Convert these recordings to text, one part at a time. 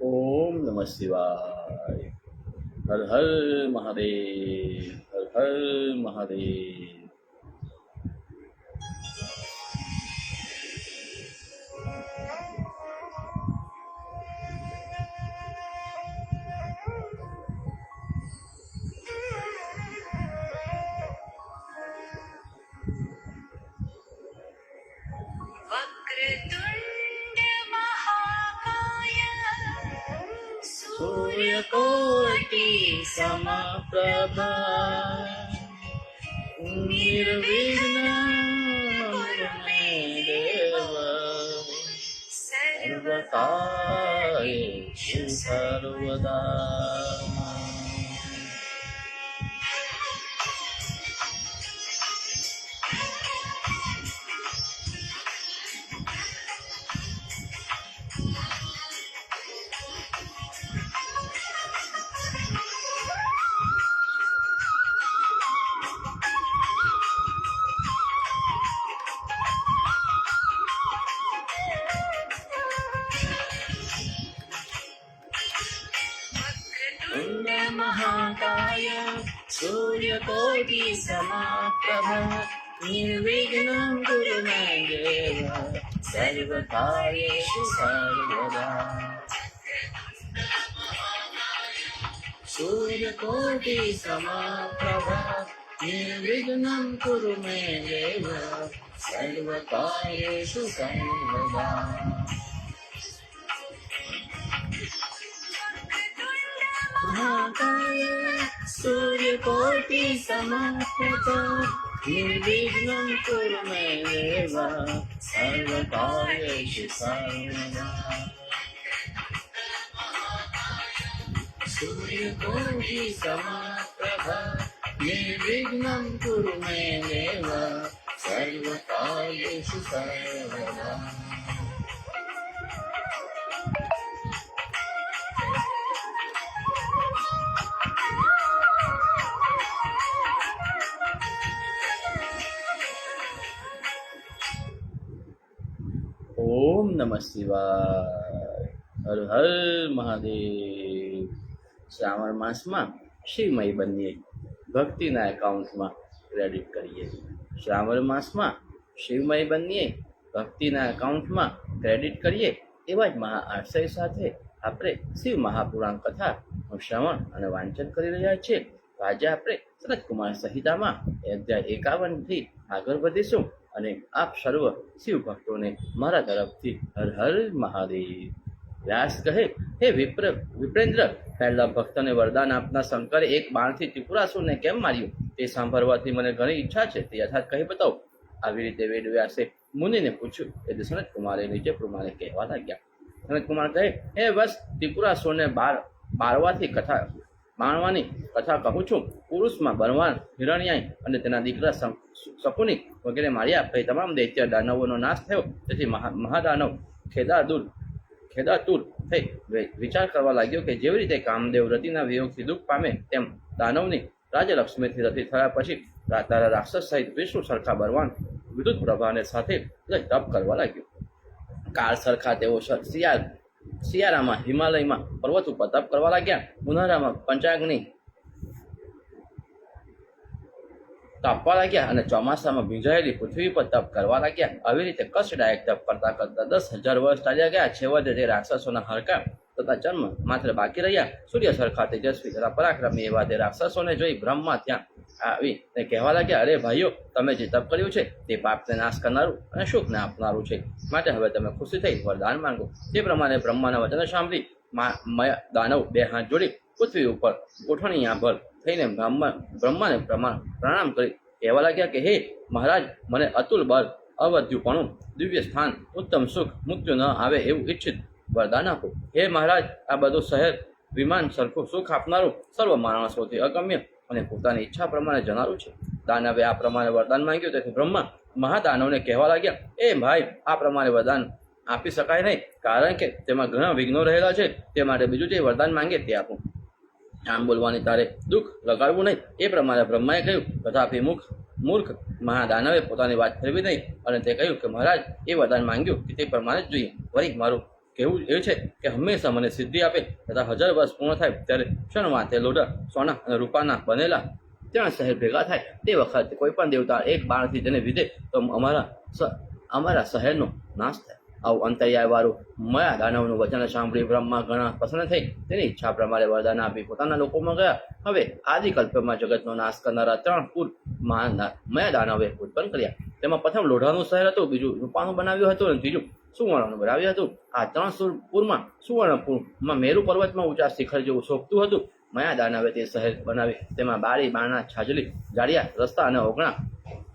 ओम नमः शिवाय। हर हर महादेव, हर हर महादेव। वक्रतुंड महाकाय सूर्यकोटि समप्रभा निर्विघ्नं मे देव सर्वकार्येषु सर्वदा। वक्रतुंड महाकाय सूर्यकोटि समप्रभ निर्विघ्नं कुरु मे देव सर्वकार्येषु सर्वदा। सूर्यकोटि समप्रभ निर्विघ्नं कुरु मे देव सर्वकार्येषु सर्वदा। महाकाय सूर्यकोटि समप्रभ निर्विघ्नं कुरु मे देव सर्वकार्येषु सर्वदा। सूर्यकोटि समप्रभ निर्विघ्नं कुरु मे देव सर्वकार्येषु सर्वदा। ओम नमः शिवाय। हर हर महादेव। श्रावण मासમાં શિવમય બનીએ, ભક્તિના એકાઉન્ટમાં ક્રેડિટ કરીએ। શ્રાવણ માસમાં શિવમય બનીએ, ભક્તિના એકાઉન્ટમાં ક્રેડિટ કરીએ, એવા જ મહા આશય સાથે આપણે શિવ મહાપુરાણ કથાનું શ્રવણ અને વાંચન કરી રહ્યા છીએ। તો આજે આપણે સનતકુમાર સંહિતામાં અધ્યાય 51 થી આગળ વધીશું અને આપ સર્વ શિવ ભક્તોને મારા તરફથી હર હર મહાદેવ। વ્યાસ કહે, હે વિપ્રેન્દ્ર, પહેલા ભક્તને વરદાન આપના શંકરે એક બાણથી ત્રિપુરાસુરને કેમ માર્યું તે સાંભળવાથી મને ઘણી ઈચ્છા છે, તે યથાર્થ કહી બતાવો। આવી રીતે વેદ વ્યાસે મુનિને પૂછ્યું એટલે સનતકુમારે નીચે પ્રમાણે કહેવા લાગ્યા। સનતકુમાર કહે, હે વસ, ત્રિપુરાસુરને બાળવાની કથા કહું છું। પુરુષમાં બળવાન હિરણ્યાય અને તેના દીકરા શકુનિ વગેરે માર્યા પછી તમામ દૈત્ય દાનવોનો નાશ થયો। તેથી મહાદાનવ ખેદાતુર થઈ વિચાર કરવા લાગ્યો કે જેવી રીતે કામદેવ રતિના વિયોગથી દુઃખ પામે તેમ દાનવની રાજલક્ષ્મીથી રતિ થયા પછી તારા રાક્ષસ સહિત વિષ્ણુ સરખા બળવાન વિદ્યુત પ્રભાને સાથે લઈ તપ કરવા લાગ્યો। કાળ સરખા તેઓ શિયાળામાં હિમાલયમાં પર્વત ઉપર તપ કરવા લાગ્યા, ઉનાળામાં પંચાગ્નિ તાપવા લાગ્યા અને ચોમાસામાં ભીંજાયેલી પૃથ્વી પર તપ કરવા લાગ્યા। આવી રીતે કષ્ટદાયક તપ કરતા કરતા 10,000 વર્ષ ચાલ્યા ગયા। છેવટે તે રાક્ષસોના હાડકાં તથા જન્મ માત્ર બાકી રહ્યા। સૂર્ય સરખા તેજસ્વી તથા પરાક્રમી એવા તે રાક્ષસોને જોઈ બ્રહ્મા ત્યાં આવી ને કહેવા લાગ્યા, અરે ભાઈઓ, તમે જે તપ કર્યું છે તે પાપને નાશ કરનારું અને સુખને આપનારું છે, માટે હવે તમે ખુશી થઈ વરદાન માંગો। તે પ્રમાણે બ્રહ્માના વચન સાંભળી દાનવ બે હાથ જોડી પૃથ્વી ઉપર ગોઠવણીયાભર થઈને બ્રહ્માને પ્રણામ કરી કહેવા લાગ્યા કે હે મહારાજ, મને અતુલ બળ, અવધ્યુપણું, દિવ્ય સ્થાન, ઉત્તમ સુખ, મૃત્યુ ન આવે એવું ઈચ્છિત વરદાન આપો। હે મહારાજ, આ બધું શહેર વિમાન સરખું સુખ આપનારું, સર્વ માણસોથી અગમ્ય અને પોતાની ઈચ્છા પ્રમાણે જનારું છે। દાનવે આ પ્રમાણે વરદાન માંગ્યું, તેથી બ્રહ્મા મહાદાનવને કહેવા લાગ્યા, એ ભાઈ, આ પ્રમાણે વરદાન આપી શકાય નહીં, કારણ કે તેમાં ઘણા વિઘ્નો રહેલા છે, તે માટે બીજું જે વરદાન માંગે તે આપો। આમ બોલવાની તારે દુઃખ લગાડવું નહીં, એ પ્રમાણે બ્રહ્માએ કહ્યું। તથાપી મૂર્ખ મહાદાનવે પોતાની વાત ફેરવી નહીં અને તે કહ્યું કે મહારાજ, એ વરદાન માંગ્યું કે તે પ્રમાણે જ જોઈએ, વળી મારું કહેવું એ છે કે હંમેશા મને સિદ્ધિ આપે તથા 1000 વર્ષ પૂર્ણ થાય ત્યારે ક્ષણમાં તે લોઢા સોના અને રૂપાના બનેલા ત્યાં શહેર ભેગા થાય તે વખતે કોઈ પણ દેવતા એક બાણથી તેને વિધે તો અમારા શહેરનો નાશ થાય. આવું અંતર્યાયવાળું મયા દાનવનું વચન સાંભળી બ્રહ્મા ઘણા પ્રસન્ન થઈ તેની ઈચ્છા પ્રમાણે વરદાન આપી પોતાના લોકોમાં ગયા. હવે આદિકલ્પમાં જગતનો નાશ કરનારા 3 કુલ મયા દાનવે ઉત્પન્ન કર્યા. તેમાં પ્રથમ લોઢાનું શહેર હતું, બીજું રૂપાનું બનાવ્યું હતું અને ત્રીજું સુવર્ણનું બનાવ્યું હતું. આ 3 પુરમાં સુવર્ણપુરમાં મેરુ પર્વતમાં ઊંચા શિખર જેવું શોભતું હતું. મયા દાનવે તે શહેર બનાવી તેમાં બારી બારણા છાજલી જાડિયા રસ્તા અને ઓગણા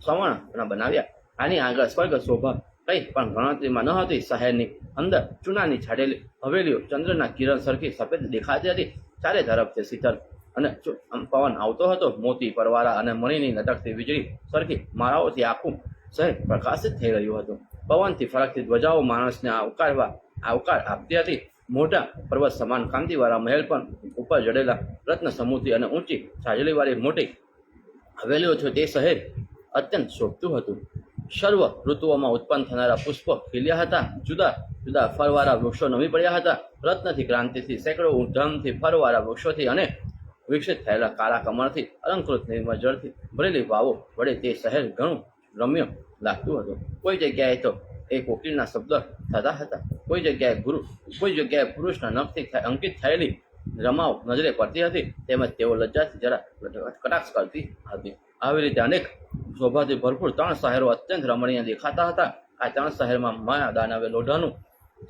સવર્ણના બનાવ્યા. આની આગળ સ્વર્ગ શોભા કઈ પણ ગણતરીમાં ન હતી. શહેરની અંદર ચૂનાની છાડેલી હવેલીઓ ચંદ્રના કિરણ સરખી સફેદ દેખાતી હતી. ચારે તરફથી શીતળ અને પવન આવતો હતો. મોતી પરવાળા અને મણીની લટકતી વીજળી સરખી માળાઓથી આખું શહેર પ્રકાશિત થઈ રહ્યું હતું. પવનથી ફરકતી ધ્વજાઓ માણસને આવકાર આપતી હતી. મોટા પર્વત સમાન કાંતિવાળા મહેલ પણ ઉપર જડેલા રત્ન સમૂહથી અને ઊંચી છાજલીવાળી મોટી હવેલીઓ છે. તે શહેર અત્યંત શોભતું હતું. સર્વ ઋતુઓમાં ઉત્પન્ન થનારા પુષ્પો ખીલ્યા હતા. જુદા જુદા ફળવાળા વૃક્ષો નમી પડ્યા હતા. રત્નથી ક્રાંતિથી સેંકડો ઊંધમથી ફળવાળા વૃક્ષોથી અને વિકસિત થયેલા કાળા કમળથી અલંકૃત નિર્મળ જળથી ભરેલી વાવો વડે તે શહેર ઘણું રમ્ય લાગતું હતું. કોઈ જગ્યાએ તો એ કોકિલના શબ્દ થતા હતા. કોઈ જગ્યાએ પુરુષના નખથી અંકિત થયેલી રમાઓ નજરે પડતી હતી. તેમજ તેઓ લજ્જાથી જરા કટાક્ષ કરતી હતી. આવી રીતે અનેક શોભાથી ભરપૂર 3 શહેરો અત્યંત રમણીય દેખાતા હતા. આ 3 શહેરમાં મયા દાનવે લોઢાનું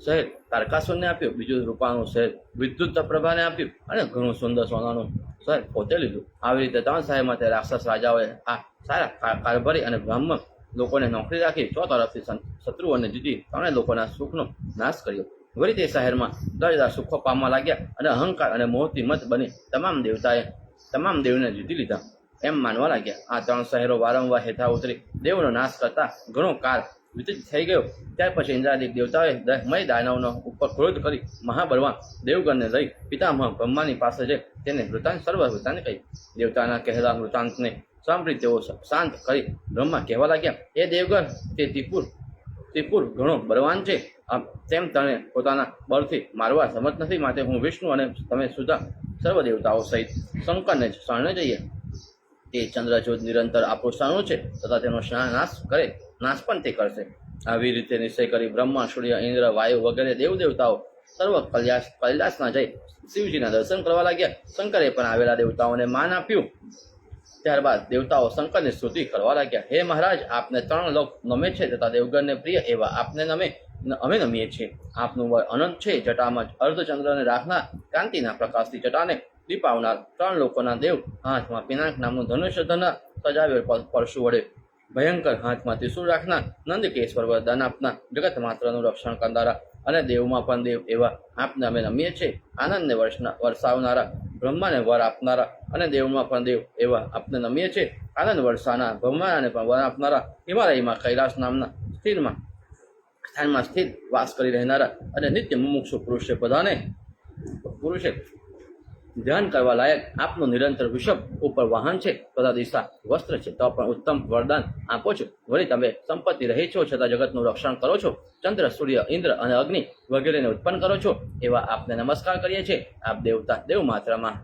શહેર તારકાસુરને આપ્યું, બીજું રૂપાનું શહેર વિદ્યુત પ્રભાને આપ્યું અને ઘણું સુંદર સોનાનું શહેર પોતે લીધું. આવી રીતે 3 શહેરમાં તે રાક્ષસ રાજાઓએ આ સારા કારભારી અને બ્રાહ્મણ લોકોને નોકરી રાખી 4 તરફથી શત્રુઓને જીતી 3 લોકોના સુખનો નાશ કર્યો. વળી તે શહેરમાં દરદાર સુખો પામવા લાગ્યા અને અહંકાર અને મોહથી મત બની તમામ દેવને જીતી લીધા એમ માનવા લાગ્યા. આ 3 શહેરો વારંવાર હેઠા ઉતરી દેવનો નાશ કરતા ઘણો કાળ વિતરિત થઈ ગયો. ત્યાર પછી ઇન્દ્રાદિક દેવતાઓએ મય દાનવનો ઉપર ક્રોધ કરી મહાબળવાન દેવગણને લઈ પિતામહ બ્રહ્માની પાસે જઈ તેને સર્વ વૃત્તાંત કહી. દેવતાના કહેલા વૃત્તાંતને સાંભળી તેઓ શાંત કરી બ્રહ્મા કહેવા લાગ્યા, એ દેવગણ તે ત્રિપુર ઘણો બળવાન છે. તેમ તને પોતાના બળથી મારવા સમર્થ નથી. માટે હું વિષ્ણુ અને તમે સુધા સર્વ દેવતાઓ સહિત શંકરને શરણે જઈએ. તે ચંદ્રજોત નિરંતર આપણું છે તથા તેનો નાશ પણ તે કરશે. આવી રીતે નિશ્ચય કરી બ્રહ્મા, સૂર્ય, ઇન્દ્ર, વાયુ વગેરે દેવતાઓ સર્વ કૈલાસના જઈ શિવજીના દર્શન કરવા લાગ્યા. શંકરે પણ આવેલા દેવતાઓને માન આપ્યું. ત્યારબાદ દેવતાઓ શંકરની સ્તુતિ કરવા લાગ્યા. હે મહારાજ, આપને 3 લોક નમે છે તથા દેવગણને પ્રિય એવા આપને અમે નમીએ છીએ. આપનું બળ અનંત છે. જટામાં અર્ધચંદ્રને રાખનાર, કાંતિના પ્રકાશથી જટાને દીપાવનાર, 3 લોકોના દેવ, હાથમાં પિનાક નામનું ધનુષ્ય ધરનાર, સજાવેલ પરશુ વડે ભયંકર, હાથમાં ત્રિશૂળ રાખનાર, નંદકેશ્વર વરદાન આપનાર, જગત માત્રનું રક્ષણ કરનારા અને દેવમાં પણ દેવ એવા આપને અમે નમીએ છીએ. આનંદને વરસાવનારા, બ્રહ્માને વર આપનારા અને દેવમાં પણ દેવ એવા આપને નમીએ છીએ. આનંદ વરસાવનાર, બ્રહ્માને પણ વર આપનારા, હિમાલયમાં કૈલાસ નામના સ્થાનમાં સ્થિર વાસ કરી રહેનારા અને નિત્ય મુમુક્ષુ પુરુષે ધ્યાન કરવા લાયક આપનું નિરંતર વૃષભ ઉપર વાહન છે તથા દિશા વસ્ત્ર છે. તો પણ ઉત્તમ વરદાન આપો છો. વળી તમે સંપત્તિ રહી છો છતાં જગતનું રક્ષણ કરો છો. ચંદ્ર, સૂર્ય, ઇન્દ્ર અને અગ્નિ વગેરેને ઉત્પન્ન કરો છો એવા આપને નમસ્કાર કરીએ છીએ. આપ દેવતા દેવ માત્રામાં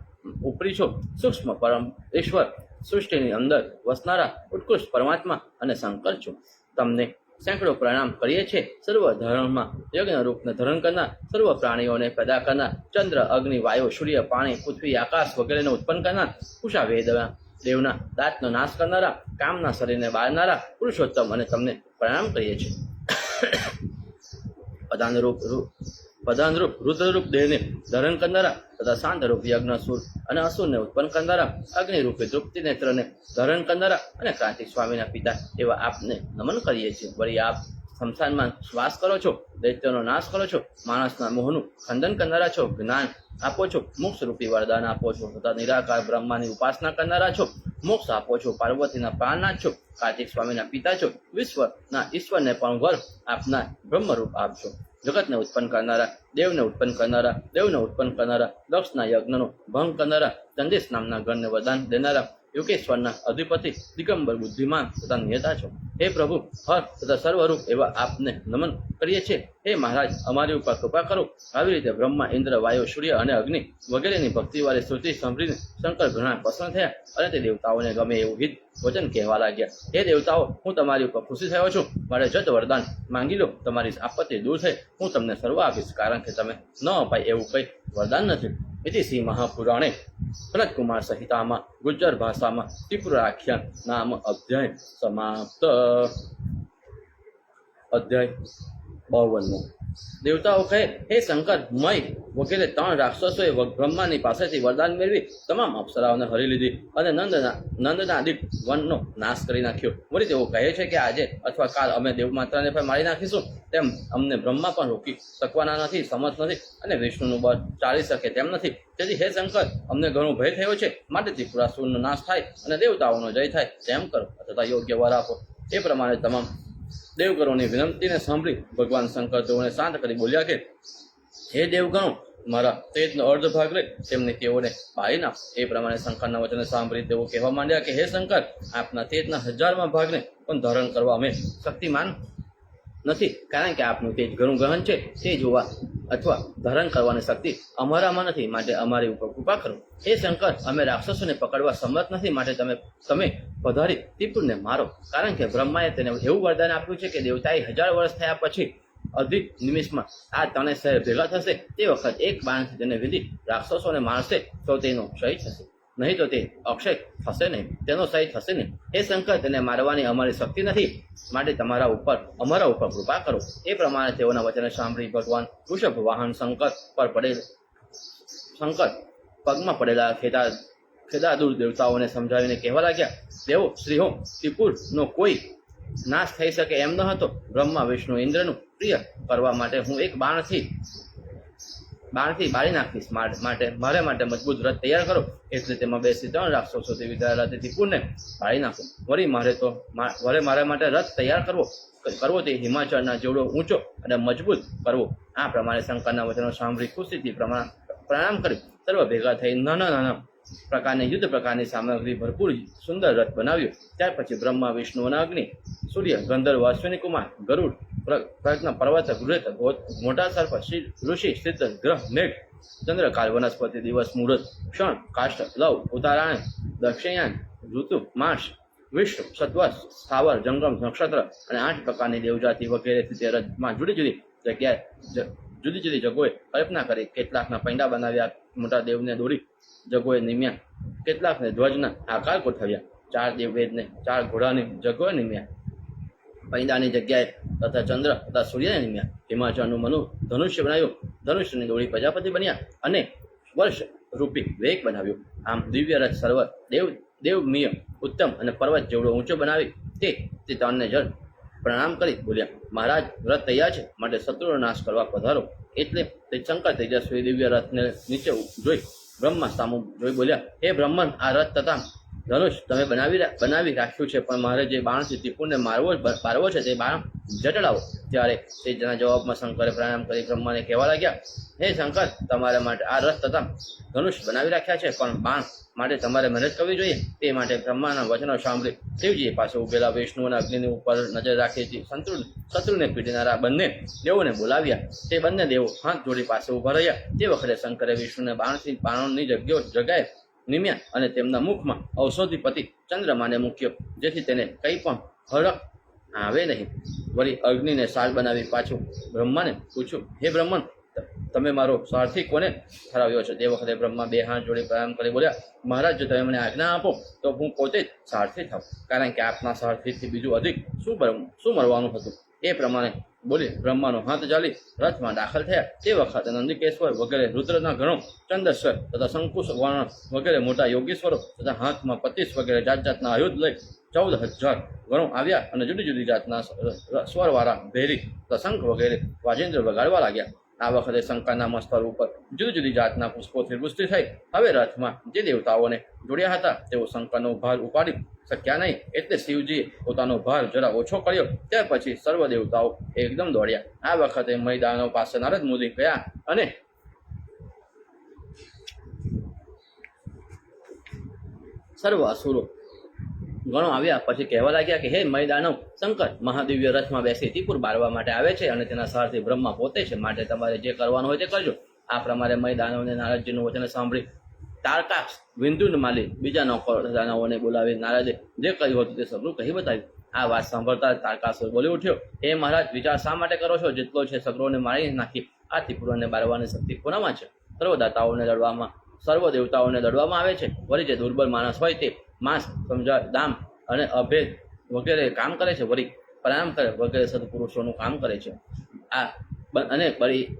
ઉપરી છો. સૂક્ષ્મ પરમ ઈશ્વર, સૃષ્ટિની અંદર વસનારા ઉત્કૃષ્ટ પરમાત્મા અને શંકર છો. તમને સેંકડો પ્રણામ કરીએ છીએ. સર્વ ધર્મમાં યજ્ઞ રૂપને ધારણ કરનાર, સર્વ પ્રાણીઓને પેદા કરનાર, ચંદ્ર, અગ્નિ, વાયુ, સૂર્ય, પાણી, પૃથ્વી, આકાશ વગેરેને ઉત્પન્ન કરનાર, ઉષા વેદના દેવના દાંતનો નાશ કરનારા, કામના શરીરને બાળનારા પુરુષોત્તમ અને તમને પ્રણામ કરીએ છીએ. પ્રધાનરૂપ રુદ્રરૂપ દેહને ધારણ કરનારા તથા શાંતરૂપ યજ્ઞ સુર અને અસુરને ઉત્પન્ન કરનારા, અગ્નિરૂપે તૃપ્તિ નેત્રને ધારણ કરનારા અને કાર્તિક સ્વામીના પિતા એવા આપને નમન કરીએ છીએ. વળી આપ શમશાનમાં વાસ કરો છો, દૈત્યનો નાશ કરો છો, માણસના મોહનું ખંડન કરનારા છો, જ્ઞાન આપો છો, મોક્ષ રૂપી વરદાન આપો છો તથા નિરાકાર બ્રહ્માની ઉપાસના કરનારા છો, મોક્ષ આપો છો, પાર્વતીના પ્રાણનાથ છો, કાર્તિક સ્વામીના પિતા છો, વિશ્વના ઈશ્વરને પણ વર આપનાર બ્રહ્મરૂપ આપશો. જગતને ઉત્પન્ન કરનારા, દેવને ઉત્પન્ન કરનારા, દક્ષના યજ્ઞનો ભંગ કરનારા, ચંદેશ નામના ગણને વરદાન દેનારા, યોગેશ્વરના અધિપતિ દિગંબર બુદ્ધિમાન તથા નિયતા છો. હે પ્રભુ, હર તથા સર્વરૂપ એવા આપને નમન કરીએ છીએ. હે મહારાજ, અમારી ઉપર કૃપા કરો. આવી રીતે બ્રહ્મા, ઇન્દ્ર, વાયુ, સૂર્ય અને અગ્નિ વગેરેની ભક્તિવાળી સ્તુતિ સાંભળીને શંકર ઘણા પ્રસન્ન થયા અને તે દેવતાઓને ગમે એવું હિત વચન કહેવા લાગ્યા. હે દેવતાઓ, હું તમારી ઉપર ખુશી થયો છું. મારે જત વરદાન માંગી લો. તમારી આપત્તિ દૂર થઈ હું તમને સર્વ આપીશ, કારણ કે તમે ન અપાય એવું કંઈ વરદાન નથી. ઇતિ શ્રી મહાપુરાણે સનતકુમાર સંહિતામાં ગુજ્જર ભાષામાં ત્રિપુરાખ્યાન નામ અધ્યાય સમાપ્ત. અધ્યાય 52. દેવતાઓ કહે, હે શંકર, મય વગેરે 3 રાક્ષસોએ બ્રહ્માની પાસેથી વરદાન મેળવી તમામ અપ્સરાઓને હરી લીધી અને નંદનાદિક વનનો નાશ કરી નાખ્યો. વળી તેઓ કહે છે કે આજે અથવા કાલ અમે દેવમાત્રાને પણ મારી નાખીશું. તેમ અમને બ્રહ્મા પણ રોકી શકવાના નથી, સમર્થ નથી અને વિષ્ણુનું બળ ચાલી શકે તેમ નથી. તેથી હે શંકર, અમને ઘણો ભય થયો છે. માટે ત્રિપુરાસુરનો નાશ થાય અને દેવતાઓનો જય થાય તેમ કરો તથા યોગ્ય વર આપો. એ પ્રમાણે તમામ દેવગણોની વિનંતીને સાંભળી ભગવાન શંકર તેઓને શાંત કરી બોલ્યા કે, હે દેવગણો, મારા તેજનો અર્ધ ભાગ લઈ તેઓને બાળી નાખ. એ પ્રમાણે શંકરના વચને સાંભળી તેઓ કહેવા માંડ્યા કે, હે શંકર, આપના તેજના 1000મા ભાગને પણ ધારણ કરવા અમે શક્તિમાન નથી, કારણ કે આપનું તેજ ઘણું ગહન છે. તે જોવા અથવા ધારણ કરવાની શક્તિ અમારામાં નથી, માટે અમારી ઉપર કૃપા કરો. હે શંકર, અમે રાક્ષસોને પકડવા સમર્થ નથી, માટે તમે પધારી ત્રિપુરને મારો. કારણ કે બ્રહ્માએ તેને એવું વરદાન આપ્યું છે કે દેવતાએ 1000 વર્ષ થયા પછી અધિક નિમિષમાં આ 3 શહેર ભેગા થશે. તે વખત એક બાણથી તેને વિધિ રાક્ષસોને મારશે તો તેનો ક્ષય થશે, નહીં તો તે અક્ષય થશે નહીં, તેનો ક્ષય થશે નહીં. હે શંકર, તેને મારવાની અમારી શક્તિ નથી, માટે અમારા ઉપર કૃપા કરો. એ પ્રમાણે તેઓના વચને સાંભળી ભગવાન વૃષભ વાહન શંકર પગમાં પડેલા ખેદાદુર દેવતાઓને સમજાવીને કહેવા લાગ્યા, દેવો શ્રીહો, ત્રિપુરનો કોઈ નાશ થઈ શકે એમ ન હતો. બ્રહ્મા, વિષ્ણુ, ઇન્દ્રનું પ્રિય કરવા માટે હું એક બાણથી બાળી નાખીશ. મારે માટે મજબૂત રથ તૈયાર કરો. એટલે તેમાં બેસી 3 રાક્ષસોથી વિધાયેલા તે ત્રિપુરને બાળી નાખો. વળી મારે માટે રથ તૈયાર કરવો તે હિમાચળના જેવડો ઊંચો અને મજબૂત કરવો. આ પ્રમાણે શંકરના વચનો સાંભળી ખુશીથી પ્રણામ કરી સર્વ ભેગા થઈ નાના પ્રકારની યુદ્ધ પ્રકારની સામગ્રી ભરપૂર સુંદર રથ બનાવ્યો. ત્યાર પછી બ્રહ્મા, વિષ્ણુ અને અગ્નિ, સૂર્ય, ગંધર્વ, અશ્વિની કુમાર, ગરુડ, પ્રજ્ઞ, પર્વત, ગૃહત, મોટા સર્પ, ઋષિ, સિદ્ધ, ગ્રહ, મેઘ, ચંદ્રકાલ, વનસ્પતિ, દિવસ, મુહૂર્ત, ક્ષણ, કાષ્ઠ, લવ, ઉત્તરાયણ, દક્ષિણાયન, ઋતુ, માસ, વિશ્વ, સત્વ, સ્થાવર, જંગમ, નક્ષત્ર અને 8 પ્રકારની દેવજાતિ વગેરેથી તે રથમાં જુદી જુદી જગોએ કલ્પના કરી. કેટલાકના પૈંડા બનાવ્યા, મોટા દેવને દોરી જગોએ નિમ્યા, કેટલાકને ધ્વજના આકાર ગોઠવ્યા, 4 દેવવેદને 4 ઘોડાની જગોએ નિમ્યા, પૈંડાની જગ્યાએ તથા ચંદ્ર તથા સૂર્યને નિમ્યા. હિમાચળનું મનુ ધનુષ્ય બનાવ્યું, ધનુષ્યની દોરી પ્રજાપતિ બન્યા અને વર્ષ રૂપી વેગ બનાવ્યું. આમ દિવ્ય રથ સર્વ દેવમીય ઉત્તમ અને પર્વત જેવડો ઊંચો બનાવી તે 3ને જળ પ્રણામ કરી બોલ્યા, મહારાજ, રથ તૈયાર છે, માટે શત્રુનો નાશ કરવા પધારો. એટલે તે શંકર તેજસ્વી દિવ્ય રથને નીચે જોઈ બ્રહ્મા સામું જોઈ બોલ્યા, હે બ્રહ્મન, આ રથ તથા ધનુષ તમે બનાવી રાખ્યું છે, પણ મારે જે બાણથી ત્રિપુરને મારવો છે તે બાણ જટડાવો. ત્યારે તેજના જવાબમાં શંકરે પ્રણામ કરી બ્રહ્માને કહેવા લાગ્યા, હે શંકર, તમારા માટે આ રથ તથા ધનુષ બનાવી રાખ્યા છે, પણ બાણ માટે તમારે મહેનત કરવી જોઈએ. તે માટે બ્રહ્માના વચનો સાંભળી શિવજીએ પાસે ઉભેલા વિષ્ણુ અને અગ્નિની ઉપર નજર રાખી શત્રુને પીડનારા બંને દેવોને બોલાવ્યા. તે બંને દેવો હાથ જોડી પાસે ઉભા રહ્યા. તે વખતે શંકરે વિષ્ણુને બાણોની જગ્યાએ નિમ્યા અને તેમના મુખમાં ઔષધિપતિ ચંદ્રમાને મૂક્યો, જેથી તેને કંઈ પણ હરક આવે નહીં. વળી અગ્નિને સાર બનાવી પાછું બ્રહ્માને પૂછ્યું, હે બ્રહ્મન, તમે મારો સારથી કોને ઠરાવ્યો છે? તે વખતે બ્રહ્મા 2 હાથ જોડી પ્રણામ કરી બોલ્યા, મહારાજ, જો તમે મને આજ્ઞા આપો તો હું પોતે જ સારથી થાઉં, કારણ કે આપના સારથીથી બીજું અધિક શું મરવાનું હતું. એ પ્રમાણે બોલી બ્રહ્માનો હાથ ચાલી રથમાં દાખલ થયા. તે વખતે નંદિકેશ્વર વગેરે રુદ્રના ગણો, ચંદ્રેશ્વર તથા શંકુશ વર્ણ વગેરે મોટા યોગીશ્વરો તથા હાથમાં 25 વગેરે જાતના આયુધ લઈ 14,000 ગણો આવ્યા અને જુદી જાતના સ્વરવાળા ભેરી તથા શંખ વગેરે વાજિંદ્ર વગાડવા લાગ્યા. આ વખતે શંકરના મસ્તક ઉપર જુદી જાતના પુષ્પોથી પુષ્ટિ થઈ. હવે રથમાં જે દેવતાઓને જોડ્યા હતા તેઓ શંકરનો ભાર ઉપાડી શક્યા નહીં, એટલે શિવજીએ પોતાનો ભાર જરા ઓછો કર્યો. ત્યાર પછી સર્વ દેવતાઓ એકદમ દોડ્યા. આ વખતે મયદાનો પાસે નારદ મુનિ ગયા અને સર્વ અસુરો ગણો આવ્યા પછી કહેવા લાગ્યા કે હે મય દાનવ શંકર મહાદિવ્ય રથમાં બેસી ત્રિપુર બાળવા માટે આવે છે અને તેના સારથી બ્રહ્મા પોતે છે, માટે તમારે જે કરવાનું હોય તે કરજો. આ પ્રમાણે મય દાનવને નારદજીનું વચન સાંભળી તારકાક્ષ વિંધુન માલી બીજા નોકર દાનવોને બોલાવી નારદે જે કહ્યું હતું તે સગળું કહી બતાવ્યું. આ વાત સાંભળતા તારકાસુર બોલી ઉઠ્યો, હે મહારાજ, વિચાર શા માટે કરો છો? જેટલો છે સગરોને મારી નાખી આ ત્રિપુરાને બાળવાની શક્તિ કોનામાં છે? સર્વદાતાઓને લડવામાં, સર્વ દેવતાઓને લડવામાં આવે છે. વળી જે દુર્બળ માણસ હોય તે માંસ, સમજા, દામ અને અભેદ વગેરે કામ કરે છે. વળી પ્રણામ કરે વગેરે સત્પુરુષોનું કામ કરે છે. આ અને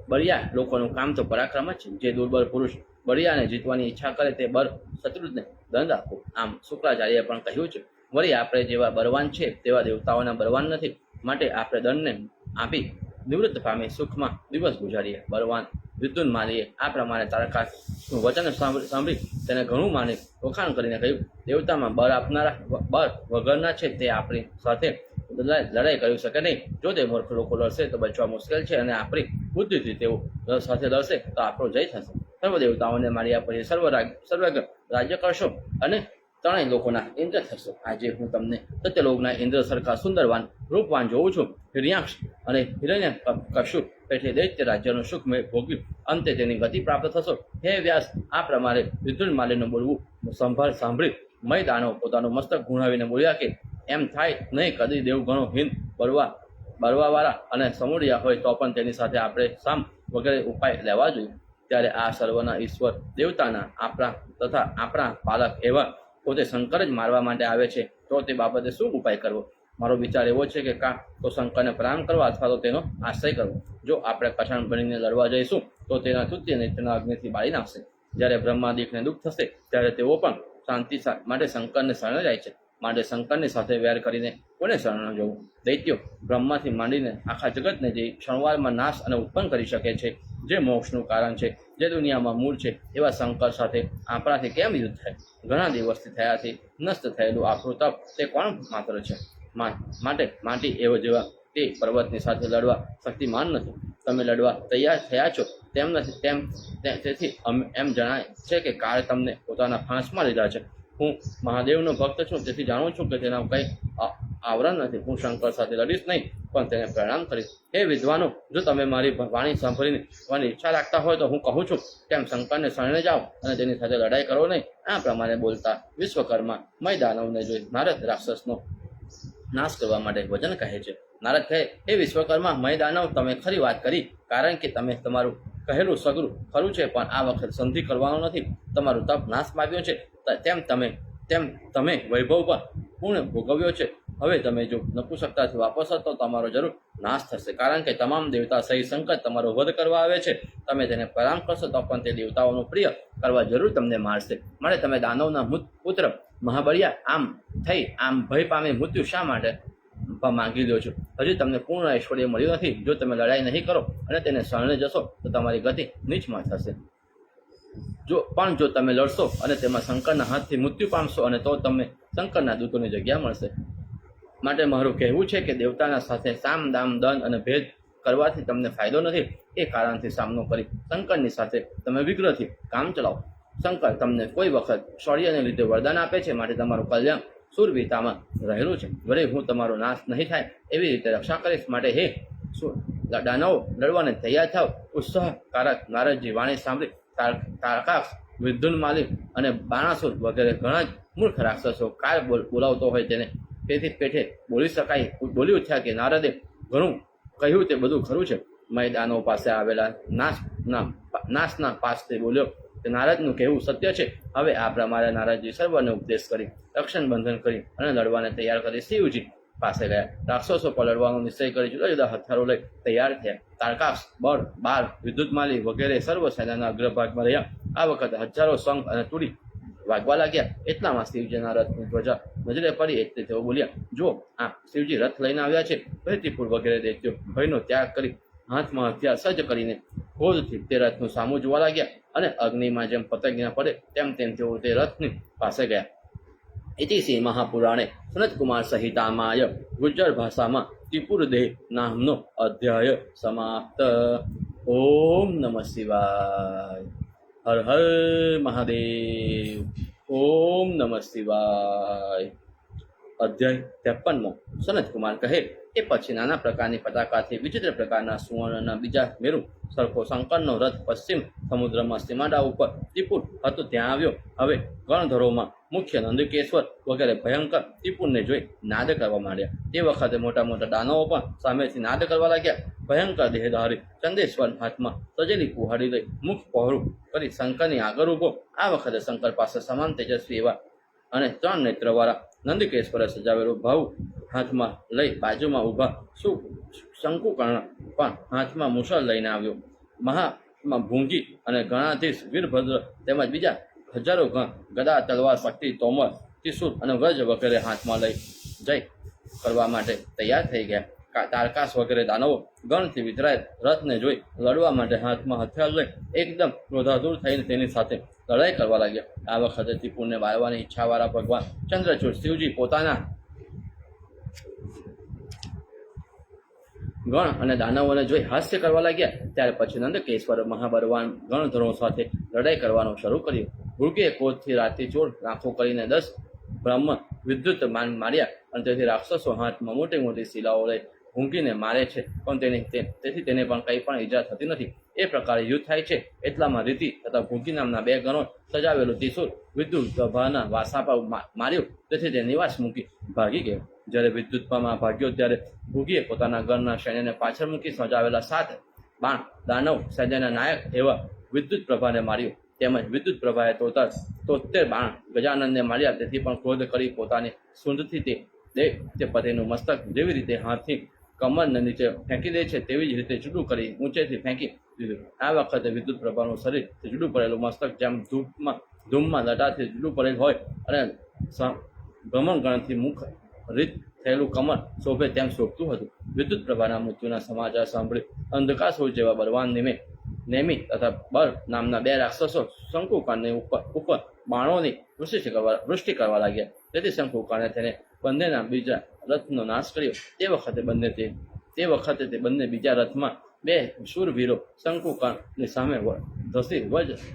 બળિયા લોકોનું કામ તો પરાક્રમ જ છે. જે દુર્બળ પુરુષ બળિયાને જીતવાની ઈચ્છા કરે તે બર શત્રુને દંડ આપો, આમ શુક્રાચાર્યએ પણ કહ્યું છે. વળી આપણે જેવા બળવાન છે તેવા દેવતાઓના બળવાન નથી, માટે આપણે દંડને આપી નિવૃત્ત પામી સુખમાં દિવસ ગુજારીએ. બળવાન વિદ્યુન માનીએ. આ પ્રમાણે તારકાસુરનું વચન સાંભળી તેને ઘણું માની વખાણ કરીને કહ્યું, દેવતામાં બળ આપનારા બળ વગરના છે તે આપણી સાથે લડાઈ કરી શકે નહીં. જો તે મૂર્ખ લોકો લડશે તો બચવા મુશ્કેલ છે, અને આપણી બુદ્ધિથી તેઓ સાથે લડશે તો આપણો જય થશે. સર્વ દેવતાઓને માર્યા પછી સર્વગ્ર રાજ્ય કરશો અને ત્રણેય લોકોના ઇન્દ્ર થશો. આજે હું તમને સત્યલોકના ઇન્દ્ર સરખા સુંદરવાન રૂપવાન જોઉં છું. હિરણ્યાક્ષ અને હિરણ્ય કશુપ પેઠે દૈત્ય રાજ્યનું સુખ મેં ભોગ્યું, અંતે તેની ગતિ પ્રાપ્ત થશો. હે વ્યાસ, આ પ્રમાણે વિદ્યુન માલીનું બોલવું સાંભળી મય દાનવ પોતાનું મસ્તક ગુણાવીને બોલ્યા કે એમ થાય નહીં, કદી દેવગણો હિંદ બળવાવાળા અને સમુડિયા હોય તો પણ તેની સાથે આપણે સામ વગેરે ઉપાય લેવા જોઈએ. ત્યારે આ સર્વના ઈશ્વર દેવતાના આપણા પાલક એવા પોતે શંકર જ મારવા માટે આવે છે, તો તે બાબતે શું ઉપાય કરવો? મારો વિચાર એવો છે કે કાં તો શંકરને પ્રણામ કરવા અથવા તો તેનો આશ્રય કરવો. જો આપણે કઠણ બનીને લડવા જઈશું તો તેના તૃતીય તેના અગ્નિથી બાળી નાખશે. જ્યારે બ્રહ્માદિકને દુઃખ થશે ત્યારે તેઓ પણ શાંતિ માટે શંકરને શરણે જાય છે. માટે શંકરની સાથે વેર કરીને કોને શરણ જવું? દૈત્યો બ્રહ્માથી માંડીને આખા જગતને જે ક્ષણવારમાં નાશ અને ઉત્પન્ન કરી શકે છે, જે મોક્ષનું કારણ છે, જે દુનિયામાં મૂળ છે, એવા શંકર સાથે આપણાથી કેમ યુદ્ધ થાય? ઘણા દિવસથી થયાથી નષ્ટ થયેલું આપણું તપ તે કોણ માત્ર છે? માટે માટી એવો જેવા તે પર્વતની સાથે લડવા શક્તિમાન નથી. તમે લડવા તૈયાર થયા છો તેમ નથી. તેથી એમ જણાય છે કે કાળે તમને પોતાના ફાંસમાં લીધા છે. હું મહાદેવનો ભક્ત છું, તેથી જાણું છું કે તેના કંઈ આવરણ નથી. હું શંકર સાથે લડીશ નહીં, પણ તેને પ્રણામ કરીશ. હે વિદ્વાનો, જો તમે મારી વાણી સાંભળીને મને ઈચ્છા રાખતા હોય તો હું કહું છું તેમ શંકરને શરણે જાઓ અને તેની સાથે લડાઈ કરો નહીં. આ પ્રમાણે બોલતા વિશ્વકર્મા મય દાનવને જોઈ નારદ રાક્ષસનો નાશ કરવા માટે વચન કહે છે. નારદ કહે, હે વિશ્વકર્મા મય દાનવ, તમે ખરી વાત કરી, કારણ કે તમે તમારું કહેલું સગરું ખરું છે, પણ આ વખત સંધિ કરવાનો નથી. તમારું તપ નાશ પામ્યો છે, તેમ તમે વૈભવ પર પૂર્ણ ભોગવ્યો છે. હવે તમે જો નપુસકતાથી વાપસ તો તમારો જરૂર નાશ થશે, કારણ કે તમામ દેવતા સહી શંકર તમારો વધ કરવા આવે છે. તમે તેને પ્રણામ કરશો તો પણ તે દેવતાઓનું પ્રિય કરવા જરૂર તમને મારશે. માટે તમે દાનવના પુત્ર મહાબળિયા આમ ભય પામી મૃત્યુ શા માટે માંગી લ્યો છો? હજી તમને પૂર્ણ ઐશ્વર્ય મળ્યું નથી. જો તમે લડાઈ નહીં કરો અને તેને શરણે જશો તો તમારી ગતિ નીચમાં થશે. જો તમે લડશો અને તેમાં શંકરના હાથથી મૃત્યુ પામશો અને તો તમે શંકરના દૂતોની જગ્યા મળશે. માટે મારું કહેવું છે કે દેવતાના સાથે સામ દામ દંડ અને ભેદ કરવાથી તમને ફાયદો નથી. એ કારણથી સામનો કરી શંકરની સાથે તમે વિગ્રહથી કામ ચલાવો. શંકર તમને કોઈ વખત શૌર્યને લીધે વરદાન આપે છે, માટે તમારું કલ્યાણ સુરવીતામાં રહેલું છે. વળી હું તમારો નાશ નહીં થાય એવી રીતે રક્ષા કરીશ. માટે હે દાનવો, લડવાને તૈયાર થાવ. ઉત્સાહકારક નારદજી વાણી સાંભળી તારકાક્ષ, વિદ્યુન માલિક અને બાણાસુર વગેરે ઘણા જ મૂર્ખ રાક્ષસો કાળ બોલાવતો હોય તેને તેથી પેઠે બોલી ઉઠ્યા કે નારદે ઘણું કહ્યું તે બધું ખરું છે. મય દાનવ પાસે આવેલા નાશના પાસથી બોલ્યો કે નારદનું કહેવું સત્ય છે. હવે આ પ્રમાણે નારદજી સર્વને ઉપદેશ કરી રક્ષણ બંધન કરી અને લડવાને તૈયાર કરી શિવજી પાસે ગયા. રાક્ષસો પર લડવાનો નિશ્ચય કરી જુદા જુદા હથિયારો લઈ તૈયાર થયા. તારકાક્ષ, બળ, બાળ, વિદ્યુતમાલી વગેરે સર્વ સેનાના અગ્રભાગમાં રહ્યા. આ વખતે હજારો શંખ અને તુડી વાગવા લાગ્યા. એટલામાં શિવજીના રથની ધ્વજા નજરે પડી એટલે તેઓ બોલ્યા, જો આ શિવજી રથ લઈને આવ્યા છે. ભયતીપુર વગેરે દૈત્યો ભયનો ત્યાગ કરી હાથમાં હથિયાર સજ્જ કરીને ક્રોધથી તે રથનું સામું જોવા લાગ્યા અને અગ્નિમાં જેમ પતંગિયા પડે તેમ તેઓ તે રથની પાસે ગયા. ઇતિ શ્રી મહાપુરાણે સનતકુમાર સંહિતામાય ગુજ્જર ભાષામાં ત્રિપુરદેહ નામનો અધ્યાય સમાપ્ત. ઓમ નમઃ શિવાય. હર હર મહાદેવ. ઓમ નમઃ શિવાય. અધ્યાય 53. સનતકુમાર કહે, એ પછી નાના પ્રકારની પતાકાથી વિચિત્ર પ્રકારના સુવર્ણના બીજા મેરુ સરખો શંકરનો રથ પશ્ચિમ સમુદ્રમાં સીમાડા ઉપર ત્રિપુર હતો ત્યાં આવ્યો. હવે ગણધરોમાં મુખ્ય નંદિકેશ્વર વગેરે ભયંકર ત્રિપુરને જોઈ નાદ કરવા માંડ્યા. તે વખતે મોટા મોટા દાનવો પણ સામેથી નાદ કરવા લાગ્યા. ભયંકર દેહધારી ચંદેશ્વર હાથમાં સજેલી કુહાડી લઈ મુખ પહોળું કરી શંકરની આગળ ઊભો. આ વખતે શંકર પાસે સમાન તેજસ્વી એવા અને 3 નેત્રવાળા નંદિકેશ્વરે સજાવેલું ભાવ હાથમાં લઈ બાજુમાં ઊભા શંકુકર્ણ પણ હાથમાં મુસળ લઈને આવ્યો. મહામાં ભૂંગી અને ગણાધીશ વીરભદ્ર તેમજ બીજા હજારો ગણ ગદા તલવાર પટ્ટી તોમર ત્રિશૂળ અને વ્રજ વગેરે હાથમાં લઈ જય કરવા માટે તૈયાર થઈ ગયા. તારકાશ વગેરે દાનવો ગણથી વિતરાય રથને જોઈ લડવા માટે હાથમાં હથિયાર લઈ એકદમ ક્રોધાતુર થઈને તેની સાથે લડાઈ કરવા લાગ્યા. આ વખતે ત્રિપુરને બાળવાની ઈચ્છાવાળા ભગવાન ચંદ્રચૂડ શિવજી પોતાના ગણ અને દાનવોને જોઈ હાસ્ય કરવા લાગ્યા. ત્યાર પછી નંદકેશ્વર મહાબળવાન ગણધરો સાથે લડાઈ કરવાનું શરૂ કર્યું. ભૃગે ક્રોધથી રાતી ચોળ આંખો કરીને 10 બ્રહ્મ વિદ્યુત માન માર્યા અને તેથી રાક્ષસો હાથમાં મોટી મોટી શિલાઓ લઈ ભૂંગીને મારે છે, પણ તેથી તેને પણ કંઈ પણ ઈજા થતી નથી. એ પ્રકારે યુદ્ધ થાય છે. એટલામાં રીતિ તથા ભૂંગી નામના 2 ગણો સજાવેલું ત્રિશૂળ વિદ્યુત પ્રભાના વાસા પર માર્યું, તેથી તે નિવાસ મૂકી ભાગી ગયો. જ્યારે વિદ્યુતમાં ભાગ્યો ત્યારે ભૂગીએ પોતાના ગણના સૈન્યને પાછળ મૂકી સજાવેલા 7 બાણ દાનવ સૈન્યના નાયક એવા વિદ્યુત પ્રભાને માર્યું. તેમજ વિદ્યુત પ્રભાએ 73 બાણ ગજાનંદને માર્યા. તેથી પણ ક્રોધ કરી પોતાની સૂંઢથી તે પતિનું મસ્તક જેવી રીતે હાથથી કમરના નીચે ફેંકી દે છે તેવી જ રીતે જુદું કરી ઊંચેથી ફેંકી દીધું. આ વખતે વિદ્યુત પ્રભાનું શરીર જુદું પડેલું મસ્તક જેમ ધૂમમાં લટાથી જુદું પડેલ હોય અને ભ્રમણ ગણથી મુખ રીત થયેલું કમર શોભે તેમ શોભતું હતું. વિદ્યુત પ્રભાના મૃત્યુના સમાચાર સાંભળી અંધકાસુર જેવા બળવાન નેમી તથા બર નામના 2 રાક્ષસો શંકુકર્ણની ઉપર બાણોની વૃષ્ટિ કરવા લાગ્યા. તેથી શંકુકર્ણે તેને બંનેના બીજા રથનો નાશ કર્યો. તે વખતે તે બંને બીજા રથમાં 2 શૂરવીરો શંકુકર્ણની સામે ધસી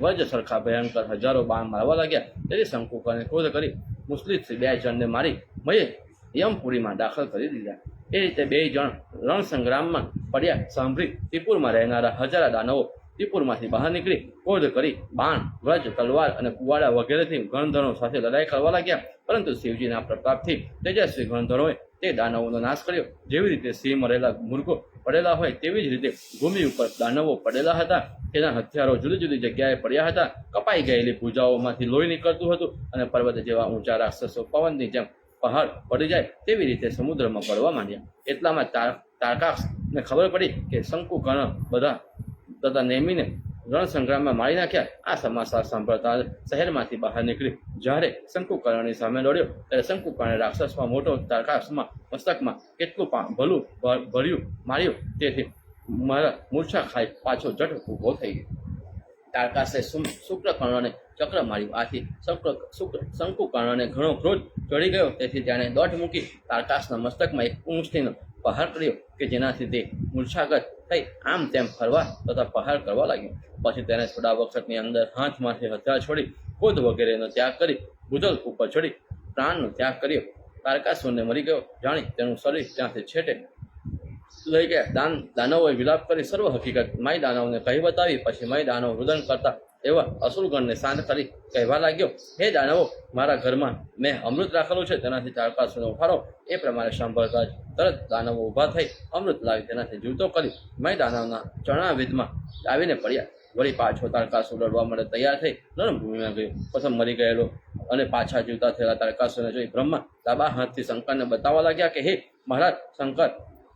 વજ સરખા ભયંકર હજારો બાણ મારવા લાગ્યા. તેથી શંકુકર્ણે ક્રોધ કરી મુસ્લિમથી 2 જણને મારી મયે યમપુરીમાં દાખલ કરી દીધા. એ રીતે 2 જણ રણ સંગ્રામમાં પડ્યા સાંભળી ત્રિપુરમાં રહેનારા હજારા દાનવો ત્રિપુરમાંથી બહાર નીકળી ક્રોધ કરી બાણ વ્રજ તલવાર અને કુવાડા વગેરેથી ગણધરો સાથે લડાઈ કરવા લાગ્યા. પરંતુ શિવજીના પ્રતાપથી તેજસ્વી ગણધરોએ તે દાનવોનો નાશ કર્યો. જેવી રીતે સિંહ મરેલા મૃગો પડેલા હોય તેવી જ રીતે ભૂમિ ઉપર દાનવો પડેલા હતા. તેના હથિયારો જુદી જુદી જગ્યાએ પડ્યા હતા. કપાઈ ગયેલી ભૂજાઓમાંથી લોહી નીકળતું હતું અને પર્વત જેવા ઊંચા રાક્ષસો પવનની જેમ પહાડ પડી જાય તેવી રીતે સમુદ્રમાં પડવા માંડ્યા. એટલામાં તારકાક્ષને ખબર પડી કે શંકુકર્ણ બધા તથા નેમીને રણ સંગ્રામમાં મારી નાખ્યા. આ સમાચાર સાંભળતા શહેરમાંથી બહાર નીકળી જ્યારે શંકુકર્ણની સામે લડ્યો ત્યારે શંકુકર્ણે રાક્ષસમાં મોટો તારકાક્ષમાં મસ્તકમાં કેટલું ભલું ભર્યું માર્યું. તેથી મારા મૂર્છા ખાઈ પાછો જટ ઊભો થઈ ગયો. તારકાશે શુક્રકર્ણને ચક્ર માર્યું. આથી શંકુકર્ણને ઘણો ક્રોધ ચડી ગયો. તેથી તેણે દોટ મૂકી તારકાશના મસ્તકમાં એક મુષ્ટિનો પહાડ કર્યો કે જેનાથી તે મૂર્છાગત થઈ આમ તેમ ફરવા તથા પહાડ કરવા લાગ્યો. પછી તેને થોડા વખતની અંદર હાથમાંથી હથિયાર છોડી ક્રોધ વગેરેનો ત્યાગ કરી ભૂતલ ઉપર ચડી પ્રાણનો ત્યાગ કર્યો. તારકાસુરને મરી ગયો જાણી તેનું શરીર ત્યાંથી છેટે લઈ ગયા. દાનવોએ વિલાપ કરી સર્વ હકીકત માય દાનવને કહી બતાવી. પછી માય દાનવ રુદન કરતા એવા અસુરગણને શાંત કરી કહેવા લાગ્યો, હે દાનવો, મારા ઘરમાં મેં અમૃત રાખેલું છે, તેનાથી તારકાસુરને ઉફાળો. એ પ્રમાણે સાંભળતા જ તરત દાનવો ઊભા થઈ અમૃત લાવી તેનાથી જીવતો કરી મય દાનવના ચરણાવિદમાં આવીને પડ્યા. વળી પાછો તારકાસુર લડવા માટે તૈયાર થઈ રણભૂમિમાં ગયો. પ્રથમ મરી ગયેલો અને પાછા જીવતા થયેલા તારકાસુરને જોઈ બ્રહ્મા ડાબા હાથથી શંકરને બતાવવા લાગ્યા કે હે મહારાજ શંકર,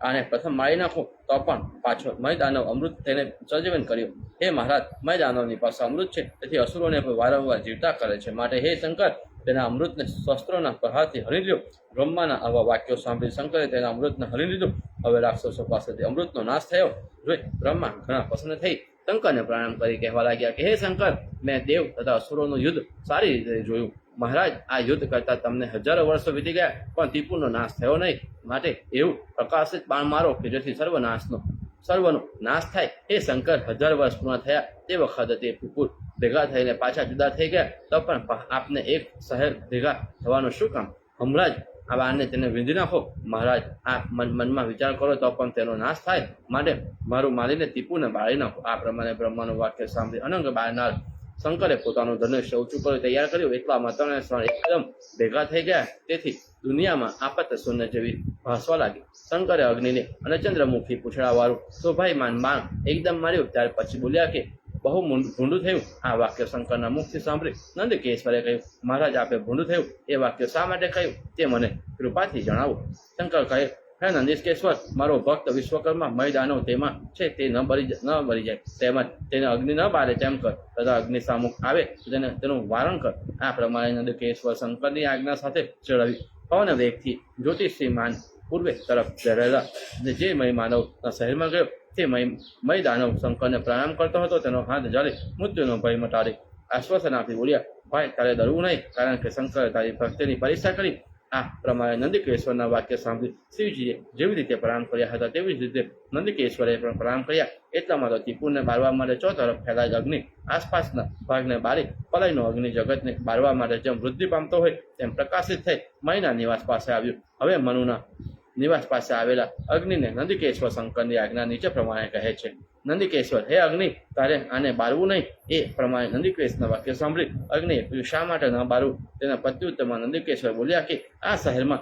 આને પ્રથમ મારી નાખો તો પણ પાછો મય દાનવ અમૃત તેને સજીવન કર્યો. હે મહારાજ, મય દાનવની પાસે અમૃત છે, તેથી અસુરોને વારંવાર જીવતા કરે છે. માટે હે શંકર, તેના અમૃતને શસ્ત્રોના પ્રહારથી હરી લ્યો. બ્રહ્માના આવા વાક્યો સાંભળી શંકરે તેના અમૃતને હરી લીધું. હવે રાક્ષસો પાસેથી અમૃતનો નાશ થયો જોઈ બ્રહ્મા ઘણા પ્રસન્ન થઈ શંકરને પ્રણામ કરી કહેવા લાગ્યા કે હે શંકર, મેં દેવ તથા અસુરોનું યુદ્ધ સારી રીતે જોયું. મહારાજ, આ યુદ્ધ કરતા તમને હજારો વર્ષો વીતી ગયા પણ ત્રિપુરનો નાશ થયો નહીં. માટે એવું પ્રકાશિત બાણ મારો કે જેથી સર્વનો નાશ થાય. હે શંકર, 1000 વર્ષ પૂર્ણ થયા તે વખતે તે ત્રિપુર ભેગા થઈને પાછા જુદા થઈ ગયા તો પણ આપને એક શહેર ભેગા થવાનું શું કામ? હમણાં જ આ બાને તેને વિંધી નાખો મહારાજ. આપ મનમાં વિચાર કરો તો પણ તેનો નાશ થાય, માટે મારું મારીને ટીપુને બાળી નાખો. આ પ્રમાણે બ્રહ્માનું વાક્ય સાંભળી અનંગ બાળનાર શંકરે પોતાનું ધનુષ્ય ઊંચું કરી તૈયાર કર્યું. એટલામાં ત્રણે સ્વર એકદમ ભેગા થઈ ગયા, તેથી દુનિયામાં આફત શૂન્ય જેવી ભાસવા લાગી. શંકરે અગ્નિને અને ચંદ્રમુખી પૂછડાવાળું શોભાયમાન બાણ એકદમ માર્યું. ત્યાર પછી બોલ્યા કે બહુ ભૂંડું થયું. આ વાક્ય શંકરના મુખથી સાંભળી નંદકેશ્વરે કહ્યું, મહારાજ આપે ભૂંડું થયું એ વાક્ય શા માટે કહ્યું તે મને કૃપાથી જણાવો. શંકર કહે, હે નંદિકેશ્વર, મારો ભક્ત વિશ્વકર્મા મયદાનવ તેમાં છે, તે ન બળી જાય તેમજ તેને અગ્નિ ન બાળે તેમ કર, તથા અગ્નિ સામુખ આવે તો તેનું વારણ કર. આ પ્રમાણે નંદકેશ્વર શંકરની આજ્ઞા સાથે ચડાવી પવન વેગથી જ્યોતિષીમાન પૂર્વે તરફ રહેલા જે મય માનવના શહેરમાં ગયો. તે મય દાનવ શંકરને પ્રણામ કરતો હતો. તેનો હાથ જાળી મૃત્યુનો ભય મટાડી આશ્વાસન આપી બોલ્યા, ભાઈ, તારે ડરવું નહીં, કારણ કે શંકરે તારી ભક્તિની પરીક્ષા કરી. આ પ્રમાણે નંદિકેશ્વરના વાક્ય સાંભળી શિવજીએ જેવી રીતે પ્રણામ કર્યા હતા તેવી જ રીતે નંદિકેશ્વરે પણ પ્રણામ કર્યા. એટલામાં તો ટીપુને બાળવા માટે ચોતરફ ફેલાયેલ અગ્નિ આસપાસના ભાગને બાળી પલયનો અગ્નિ જગતને બાળવા માટે જેમ વૃદ્ધિ પામતો હોય તેમ પ્રકાશિત થઈ મયના નિવાસ પાસે આવ્યું. હવે મનુના નિવાસ પાસે આવેલા અગ્નિને નંદિકેશ્વર શંકરની આજ્ઞા નીચે પ્રમાણે કહે છે. નંદિકેશ્વર, હે અગ્નિ, તારે આને બાળવું નહીં. એ પ્રમાણે નંદિકેશના વાક્ય સાંભળી અગ્નિએ શા માટે ન બાળવું તેના પ્રત્યુત્તરમાં નંદિકેશ્વર બોલ્યા કે આ શહેરમાં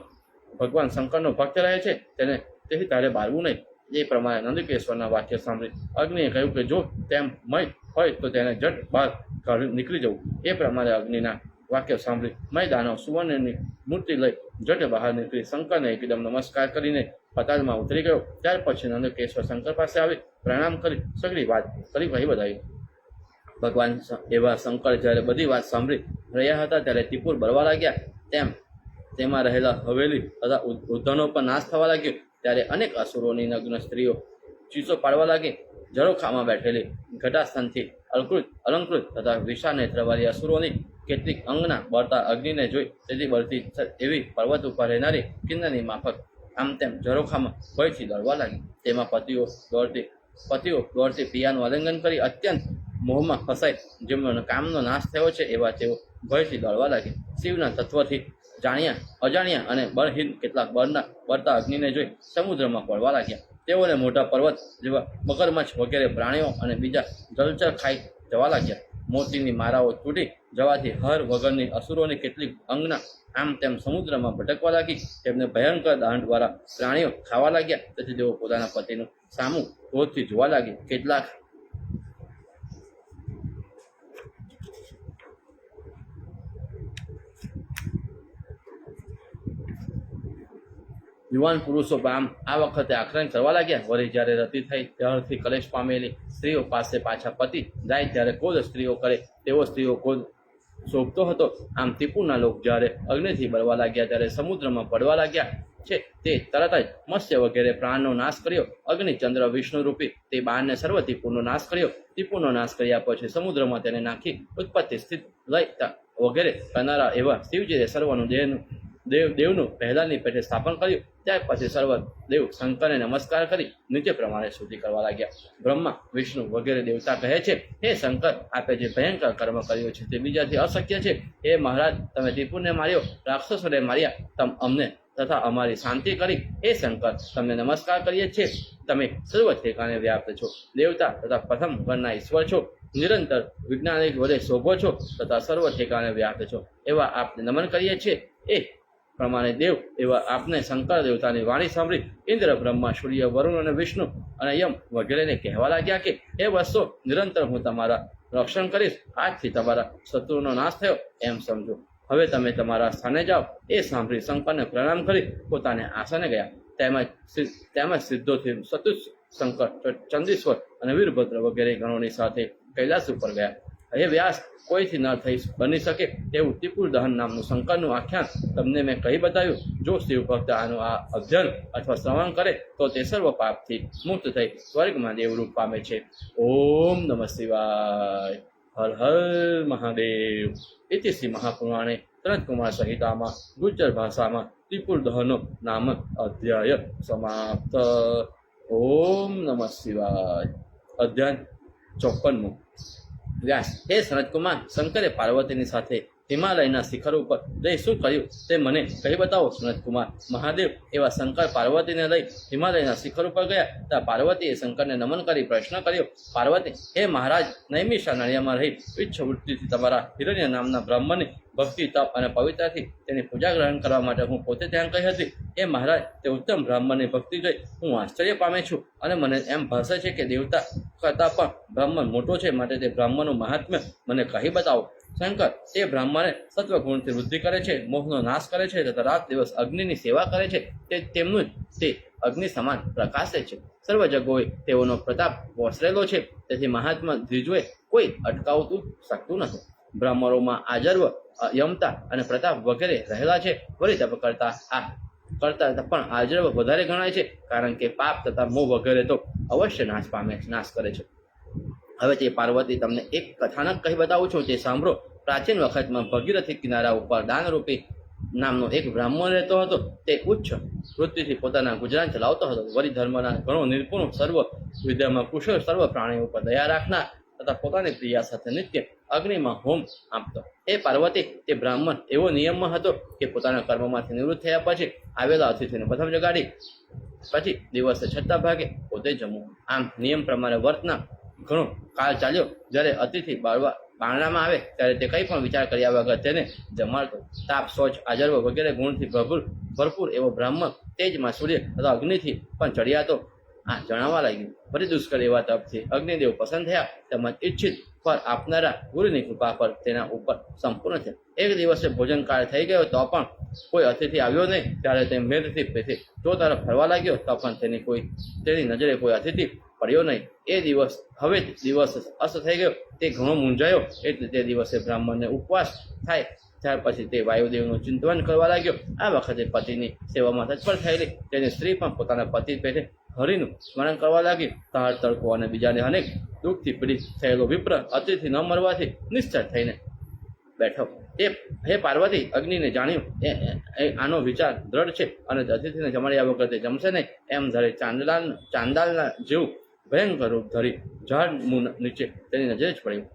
ભગવાન શંકરનો ભક્ત રહે છે, તેથી તારે બાળવું નહીં. એ પ્રમાણે નંદિકેશ્વરના વાક્ય સાંભળી અગ્નિએ કહ્યું કે જો તેમ મય હોય તો તેને જટ બહાર નીકળી જવું. એ પ્રમાણે અગ્નિના વાક્ય સાંભળી મય દાનવ સુવર્ણની મૂર્તિ લઈ જટ બહાર નીકળી શંકરને એકદમ નમસ્કાર કરીને પતાલમાં ઉતરી ગયો. ત્યાર પછી નંદકેશ્વર શંકર પાસે આવી પ્રણામ કરી સગળી વાત કરી વહી બધાઈ. ભગવાન એવા શંકર જ્યારે બધી વાત સાંભળી રહ્યા હતા ત્યારે ટીપુર બળવા લાગ્યા. તેમાં રહેલા હવેલી તથા ઉદ્ધનો પર નાશ થવા લાગ્યો. ત્યારે અનેક અસુરોની નગ્ન સ્ત્રીઓ ચીસો પાડવા લાગી. જળોખામાં બેઠેલી ઘટાસ્થાનથી અલંકૃત તથા વિશાળ નેત્રવાળી અસુરોની કેટલીક અંગના બળતા અગ્નિને જોઈ તેથી બળતી એવી પર્વત ઉપર રહેનારી કિન્નરની માફક આમ તેમ ઝરોખામાં ભયથી દોડવા લાગી. તેમાં પતિઓ દોડતી પિયાનું આલિંગન કરી અત્યંત મોહમાં ફસાઈ જેમનો કામનો નાશ થયો છે એવા તેઓ ભયથી દોડવા લાગી. શિવના તત્વથી અજાણ્યા અને બળહીન કેટલાક બળતા અગ્નિને જોઈ સમુદ્રમાં પડવા લાગ્યા. તેઓને મોટા પર્વત જેવા મગરમચ્છ વગેરે પ્રાણીઓ અને બીજા જલચર ખાઈ જવા લાગ્યા. મોતીની મારાઓ તૂટી જવાથી હર વગરની અસુરોની કેટલીક અંગના આમ તેમ સમુદ્રમાં ભટકવા લાગી. તેમને ભયંકર દાંડવાળા પ્રાણીઓ ખાવા લાગ્યા. તેથી તેઓ પોતાના પતિનું સામું ક્રોધથી જોવા લાગી. કેટલાક યુવાન પુરુષો આ વખતે આક્રમણ કરવા લાગ્યા. વળી જ્યારે રતિ થઈ ત્યારથી કલેશ પામેલી સ્ત્રીઓ પાસે પાછા પતિ જાય ત્યારે ક્રોધ સ્ત્રીઓ કરે તેવો સ્ત્રીઓ ક્રોધ શોભતો હતો. આમ ટીપુના લોક જ્યારે અગ્નિથી બળવા લાગ્યા ત્યારે સમુદ્રમાં પડવા લાગ્યા છે. તે તરત જ મત્સ્ય વગેરે પ્રાણનો નાશ કર્યો. અગ્નિ ચંદ્ર વિષ્ણુ રૂપી તે બાણને સર્વ ટીપુનો નાશ કર્યો. ટીપુનો નાશ કર્યા પછી સમુદ્રમાં તેને નાખી ઉત્પત્તિ સ્થિત લય વગેરે કરનારા એવા શિવજીએ સર્વનું દેવનું પહેલાની પેઠે સ્થાપન કર્યું. ત્યાર પછી સર્વ દેવ શંકરને નમસ્કાર કરી નીચે પ્રમાણે સ્તુતિ કરવા લાગ્યા. બ્રહ્મા વિષ્ણુ વગેરે દેવતા કહે છે, હે શંકર, આપે જે ભયંકર કર્મ કર્યો છે તે બીજાથી અશક્ય છે. હે મહારાજ, તમે ટીપુને માર્યો, રાક્ષસોને માર્યા, અમને તથા અમારી શાંતિ કરી. હે શંકર, તમને નમસ્કાર કરીએ છીએ. તમે સર્વ ઠેકાણે વ્યાપ્ત છો, દેવતા તથા પ્રથમ ગણના ઈશ્વર છો, નિરંતર વિજ્ઞાનિક વડે શોભો છો તથા સર્વ ઠેકાણે વ્યાપ્ત છો. એવા આપને નમન કરીએ છીએ. એ પ્રમાણે દેવ એવા આપને શંકર દેવતાની વાણી સાંભળી ઇન્દ્ર, બ્રહ્મા, સૂર્ય, વરુણ અને વિષ્ણુ અને યમ વગેરેને કહેવા લાગ્યા કે હે વત્સો, નિરંતર હું તમારા રક્ષણ કરીશ. આજથી તમારા શત્રુનો નાશ થયો એમ સમજો. હવે તમે તમારા સ્થાને જાઓ. એ સાંભળી શંકરને પ્રણામ કરી પોતાને આસને ગયા. તેમજ સિદ્ધોથી સતુષ શંકર, ચંદ્રેશ્વર અને વીરભદ્ર વગેરે ગણોની સાથે કૈલાસ ઉપર ગયા. હે વ્યાસ, કોઈથી ન બની શકે તેવું ટીપુર દહન નામનું શંકરનું આખ્યાન તમને મેં કહી બતાવ્યું. જો શિવ ભક્ત આનું આ અધ્યયન અથવા શ્રવણ કરે તો તે સર્વ પાપથી મુક્ત થઈ સ્વર્ગમાં દેવરૂપ પામે છે. ઓમ નમઃ શિવાય. હર હર મહાદેવ. ઇતિ શ્રી મહાપુરાણે ત્રણકુમાર સંહિતામાં ગુજ્જર ભાષામાં ટીપુર દહનો નામ અધ્યાય સમાપ્ત. ઓમ નમઃ શિવાય. અધ્યાય 54. વ્યાસ: હે સનતકુમાર, શંકરે પાર્વતીની સાથે હિમાલયના શિખર ઉપર જઈ શું કર્યું તે મને કહી બતાવો. સનતકુમાર: મહાદેવ એવા શંકર પાર્વતીને લઈ હિમાલયના શિખર ઉપર ગયા. ત્યાં પાર્વતીએ શંકરને નમન કરી પ્રશ્ન કર્યો: પાર્વતી: હે મહારાજ, નૈમિષા નળિયામાં રહી ઈચ્છ વૃત્તિથી તમારા હિરણ્ય નામના બ્રાહ્મણની ભક્તિ, તપ અને પવિત્રતાથી તેની પૂજા ગ્રહણ કરવા માટે હું પોતે ત્યાં કહી હતી. એ મહારાજ, તે ઉત્તમ બ્રાહ્મણની ભક્તિ જોઈ હું આશ્ચર્ય પામે છું અને મને એમ ભાસે છે કે દેવતા કરતાં પણ બ્રાહ્મણ મોટો છે, માટે તે બ્રાહ્મણનું મહાત્મ્ય મને કહી બતાવો. શંકર: તે બ્રાહ્મણે સત્વગુણથી વૃદ્ધિ કરે છે, મોહનો નાશ કરે છે તથા રાત દિવસ અગ્નિની સેવા કરે છે. તે તેમનું તે અગ્નિ સમાન પ્રકાશે છે. સર્વ જગોએ તેઓનો પ્રતાપ ઓસરેલો છે, તેથી મહાત્મા દ્વિજોએ કોઈ અટકાવતું શકતું નથી. બ્રાહ્મણોમાં આજર્વ, યમતા અને પ્રતાપ વગેરે રહેલા છે. વળી તપ કરતા પણ આજર્વ વધારે ગણાય છે, કારણ કે પાપ તથા મોહ વગેરે તો અવશ્ય નાશ કરે છે. હવે તે પાર્વતી તમને એક કથાનક કહી બતાવું છું, તે સાંભળો. પ્રાચીન વખતમાં ભગીરથી કિનારા ઉપર દાનરૂપી નામનો એક બ્રાહ્મણ રહેતો હતો. તે ઉચ્ચ વૃત્તિથી પોતાના ગુજરાન ચલાવતો હતો. વળી ધર્મના ઘણો નિર્પુણ, સર્વ વિદ્યામાં કુશળ, સર્વ પ્રાણીઓ ઉપર દયા રાખનાર તથા પોતાની પ્રિયા સાથે નિત્ય અગ્નિમાં હોમ આપતો. એ પાર્વતી, તે બ્રાહ્મણ એવો નિયમમાં હતો કે પોતાના કર્મમાંથી નિવૃત્ત થયા પછી આવેલા અતિથિને પ્રથમ જગાડી પછી દિવસે છઠ્ઠા ભાગે પોતે જમવું. આમ નિયમ પ્રમાણે વર્તના ઘણો કાળ ચાલ્યો. જ્યારે અતિથિ બારણામાં આવે ત્યારે તે કંઈ પણ વિચાર કર્યા વગર તેને જમાડતો. તાપ, શૌચ, આજર્વ વગેરે ગુણથી ભરપૂર એવો બ્રાહ્મણ તેજમાં સૂર્ય અથવા અગ્નિથી પણ ચડિયાતો જણાવવા લાગ્યું. વળી દુષ્કર એવા તપથી અગ્નિદેવ પસંદ થયા, તેમજ ઈચ્છિત ફળ આપનારા ગુરુની કૃપા પર તેના ઉપર સંપૂર્ણ છે. એક દિવસે ભોજન કાળ થઈ ગયો તો પણ કોઈ અતિથિ આવ્યો નહીં. ત્યારે તે મેદથી પેથી ચો તરફ ફરવા લાગ્યો તો પણ તેની નજરે કોઈ અતિથિ પડ્યો નહીં. હવે દિવસ અસ્ત થઈ ગયો. તે ઘણો મૂંઝાયો, એટલે તે દિવસે બ્રાહ્મણને ઉપવાસ થાય. ત્યાર પછી તે વાયુદેવનું ચિંતન કરવા લાગ્યો. આ વખતે પતિની સેવામાં તત્પર થયેલી તેની સ્ત્રી પણ પોતાના પતિ પેટે હરિનું સ્મરણ કરવા લાગી. તાળ તડકો અને બીજાને અનેક દુઃખથી પીડિત થયેલો વિપ્ર અતિથિ ન મરવાથી નિશ્ચળ થઈને બેઠો. હે પાર્વતી, અગ્નિને જાણ્યું આનો વિચાર દ્રઢ છે અને અતિથિને જમાડ્યા વગર તે જમશે નહીં, એમ ધારે ચાંદાલના જેવું ભયંકર રૂપ ધરી ઝાડ નીચે તેની નજરે જ પડ્યું.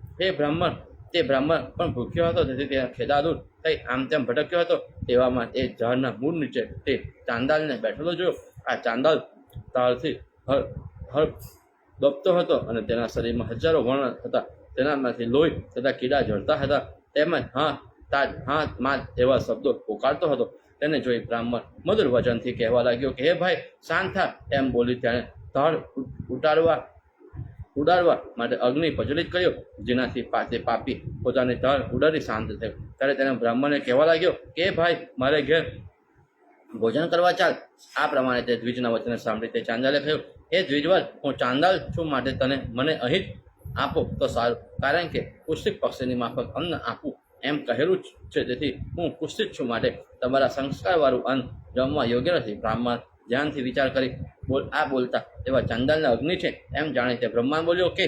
તે બ્રાહ્મણ પણ ભૂખ્યો હતો, તેથી તે ખેદાદૂર થઈ આમ તેમ ભટક્યો હતો. તેવામાં એ ઝાડના મૂળ નીચે તે ચાંદાલને બેઠેલો જોયો. આ ચાંદાલ તાળથી હળ દબતો હતો અને તેના શરીરમાં હજારો વર્ણ હતા. તેનામાંથી લોહી તથા કીડા ઝરતા હતા, તેમજ હાથ માત એવા શબ્દો પોકારતો હતો. તેને જોઈ બ્રાહ્મણ મધુર વચનથી કહેવા લાગ્યો કે હે ભાઈ, શાંત થા. એમ બોલી તેણે તાળ ઉડાડવા માટે અગ્નિ પ્રજ્વલિત કર્યો, જેનાથી તે પાપી પોતાની તાળ ઉડાડી શાંત થયો. ત્યારે તેને બ્રાહ્મણે કહેવા લાગ્યો કે હે ભાઈ, મારે ઘેર ભોજન કરવા ચાલ. આ પ્રમાણે તે દ્વિજના વચને સાંભળી તે ચાંદાલે કહ્યું: હે દ્વિજવર, હું ચાંદાલ છું, માટે મને અહીં જ આપો તો સારું, કારણ કે પુષ્ટિક પક્ષીની માફક અન્ન આપવું એમ કહેલું છે. તેથી હું પુષ્ટિત છું, માટે તમારા સંસ્કારવાળું અન્ન જમવા યોગ્ય નથી. બ્રાહ્મણ ધ્યાનથી વિચાર કરી બોલતા એવા ચાંદાલના અગ્નિ છે એમ જાણી તે બ્રહ્માંડ બોલ્યો કે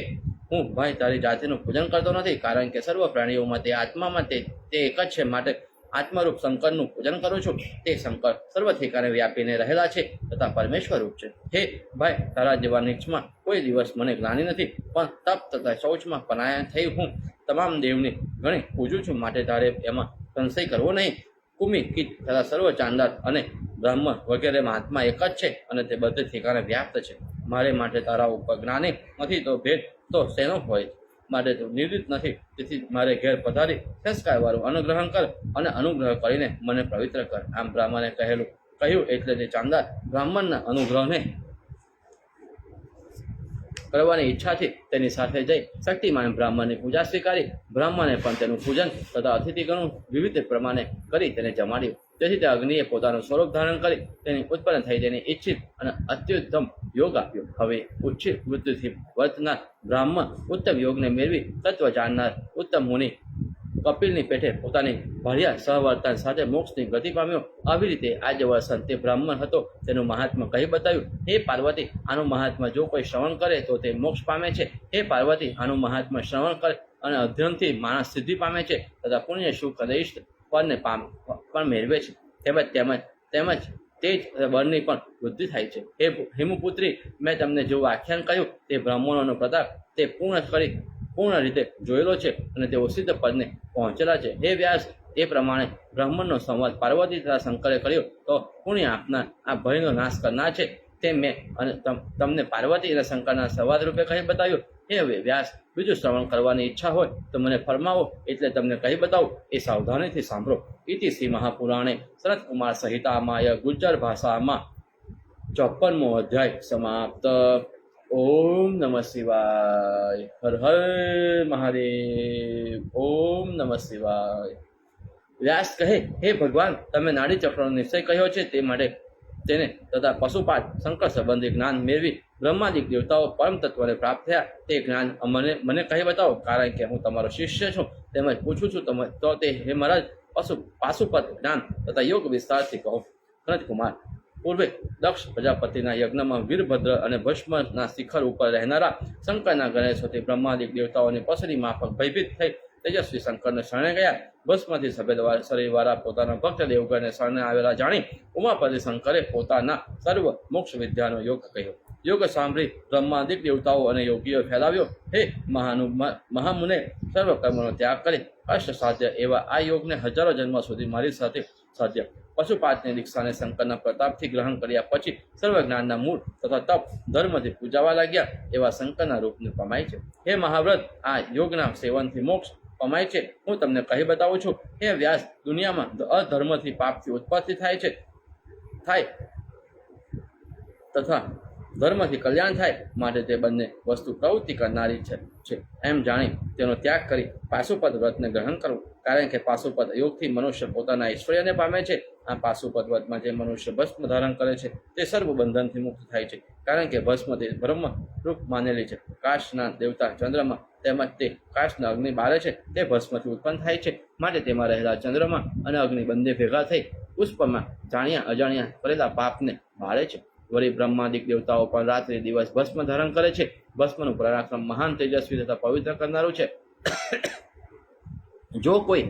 હું ભાઈ તારી જાતિનું પૂજન કરતો નથી, કારણ કે સર્વ પ્રાણીઓમાં તે આત્મામાં તે એક જ છે, માટે આત્મરૂપ શંકરનું પૂજન કરું છું. તે શંકર સર્વ ઠેકાણે વ્યાપીને રહેલા છે તથા પરમેશ્વર રૂપ છે. હે ભાઈ, તારા જેવા નીચમાં કોઈ દિવસ મને જ્ઞાની નથી, પણ તપ તથા શૌચમાં પલાયન થઈ હું તમામ દેવની ઘણી પૂજું છું, માટે તારે એમાં સંશય કરવો નહીં. કુમી, કીટ તથા સર્વ ચાંદાલ અને બ્રાહ્મણ વગેરે આત્મા એક જ છે અને તે બધે ઠેકાણે વ્યાપ્ત છે. મારે માટે તારા ઉપર જ્ઞાની નથી તો ભેદ તો શેનો હોય, માટે તું નિવૃત્ત નથી. તેથી મારે ઘેર પધારી સંસ્કારવાળું અનુગ્રહણ કર અને અનુગ્રહ કરીને મને પવિત્ર કર. આમ બ્રાહ્મણે કહ્યું એટલે તે ચાંદાલ બ્રાહ્મણના અનુગ્રહને કરવાની ઈચ્છાથી તેની સાથે જઈ શક્તિમાન બ્રાહ્મણની પૂજા સ્વીકારી. બ્રાહ્મણે પણ તેનું પૂજન તથા અતિથિગણું વિવિધ પ્રમાણે કરી તેને જમાડ્યું. તેથી તે અગ્નિએ પોતાનું સ્વરૂપ ધારણ કરી તેની ઉત્પન્ન થઈ તેની ઈચ્છિત અને અત્યુત્તમ યોગ આપ્યો. હવે ઉચ્ચિત વૃત્તિથી વર્તનાર બ્રાહ્મણ ઉત્તમ યોગને મેળવી તત્વ જાણનાર ઉત્તમ મુનિ કપિલની પેઠે પોતાની ભર્યા સહવર્તન સાથે મોક્ષની ગતિ પામ્યો. આવી રીતે આજે વર્ષન તે બ્રાહ્મણ હતો, તેનું મહાત્મા કહી બતાવ્યું. હે પાર્વતી, આનું મહાત્મા જો કોઈ શ્રવણ કરે તો તે મોક્ષ પામે છે. હે પાર્વતી, આનું મહાત્મા શ્રવણ કરે અને અધ્યયનથી માણસ સિદ્ધિ પામે છે તથા પુણ્ય સુખ અને ઇષ્ટ ફળને પણ મેળવે છે. તેમજ તે જ બળની પણ વૃદ્ધિ થાય છે. હે હિમપુત્રી, મેં તમને જેવું આખ્યાન કહ્યું તે બ્રાહ્મણોનો પ્રતાપ તે પૂર્ણ કરી પૂર્ણ રીતે જોયેલો છે અને તેઓ સિદ્ધ પદને પહોંચેલા છે. હે વ્યાસ, એ પ્રમાણે બ્રાહ્મણનો સંવાદ પાર્વતી તથા શંકરે કર્યો તો પુણ્ય આપનાર આ ભયનો નાશ કરનાર છે તે મેં અને તમને પાર્વતી અને શંકરના સંવાદ રૂપે કહી બતાવ્યું. હે વ્યાસ, બીજું શ્રવણ કરવાની ઈચ્છા હોય તો મને ફરમાવો, એટલે તમને કહી બતાવું, એ સાવધાનીથી સાંભળો. ઇતિ શ્રી મહાપુરાણે સનતકુમાર સંહિતામાં ગુજ્જર ભાષામાં 54મો અધ્યાય સમાપ્ત. ઓમ નમઃ શિવાય. હર હર મહાદેવ. ઓમ નમઃ શિવાય. વ્યાસ કહે, હે ભગવાન, તમે નાડી ચક્રનો નિશ્ચય કહ્યો છે તે માટે તેને તથા પશુપાત શંકર સંબંધી જ્ઞાન મેળવી બ્રહ્માદિક દેવતાઓ પરમ તત્વને પ્રાપ્ત થયા તે જ્ઞાન મને કહી બતાવો, કારણ કે હું તમારો શિષ્ય છું. તેમજ પૂછું છું તો તે હે મહારાજ પાશુપત જ્ઞાન તથા યોગ વિસ્તારથી કહો. સનતકુમાર, પૂર્વે દક્ષ પ્રજાપતિના યજ્ઞમાં વીરભદ્ર અને ભસ્મના શિખર ઉપર રહેનારા શંકરના ગણેશોથી બ્રહ્માદિક દેવતાઓની પસરી માફક ભયભીત થઈ તેજસ્વી શંકરને શરણે ગયા. ભસ્મથી સફેદ શરીરવાળા પોતાના ભક્ત દેવગણને શરણે આવેલા જાણી ઉમાપતિ શંકરે પોતાના સર્વ મોક્ષ વિદ્યાનો યોગ કહ્યો. યોગ સાંભળી બ્રહ્માદિક દેવતાઓ અને યોગીઓ ફેલાવ્યો. હે મહામુને, સર્વ કર્મનો ત્યાગ કરી અષ્ટ સાધ્ય એવા આ યોગને હજારો જન્મ સુધી મારી સાથે સાધ્ય. પશુપાતની દીક્ષાને શંકરના પ્રતાપથી ગ્રહણ કર્યા પછી સર્વ જ્ઞાનના મૂળ તથા તપ ધર્મથી પૂજાવા લાગ્યા એવા શંકરના રૂપને પમાય છે. હે મહાવ્રત, આ યોગના સેવનથી મોક્ષ પમાય છે હું તમને કહી બતાવું છું. હે વ્યાસ, દુનિયામાં અધર્મથી પાપથી ઉત્પત્તિ થાય તથા ધર્મથી કલ્યાણ થાય, માટે તે બંને વસ્તુ પ્રવૃત્તિ કરનારી છે એમ જાણી તેનો ત્યાગ કરી પાશુપત વ્રતને ગ્રહણ કરવું. કારણ કે પાશુપત યોગથી મનુષ્ય પોતાના ઐશ્વર્યને પામે છે. આ પાશુપત વ્રતમાં જે મનુષ્ય ભસ્મ ધારણ કરે છે તે સર્વ બંધનથી મુક્ત થાય છે. કારણ કે ભસ્મ તે બ્રહ્મ રૂપ માનેલી છે. કાશના દેવતા ચંદ્રમાં તેમજ તે કાશના અગ્નિ બારે છે તે ભસ્મથી ઉત્પન્ન થાય છે. માટે તેમાં રહેલા ચંદ્રમાં અને અગ્નિ બંને ભેગા થઈ પુષ્પમાં જાણ્યા અજાણ્યા કરેલા પાપને બાળે છે. વળી બ્રહ્માદિક દેવતાઓ પણ રાત્રિ દિવસ ભસ્મ ધારણ કરે છે. ભસ્મનું પરાક્રમ મહાન તેજસ્વી તથા પવિત્ર કરનારું છે. જો કોઈ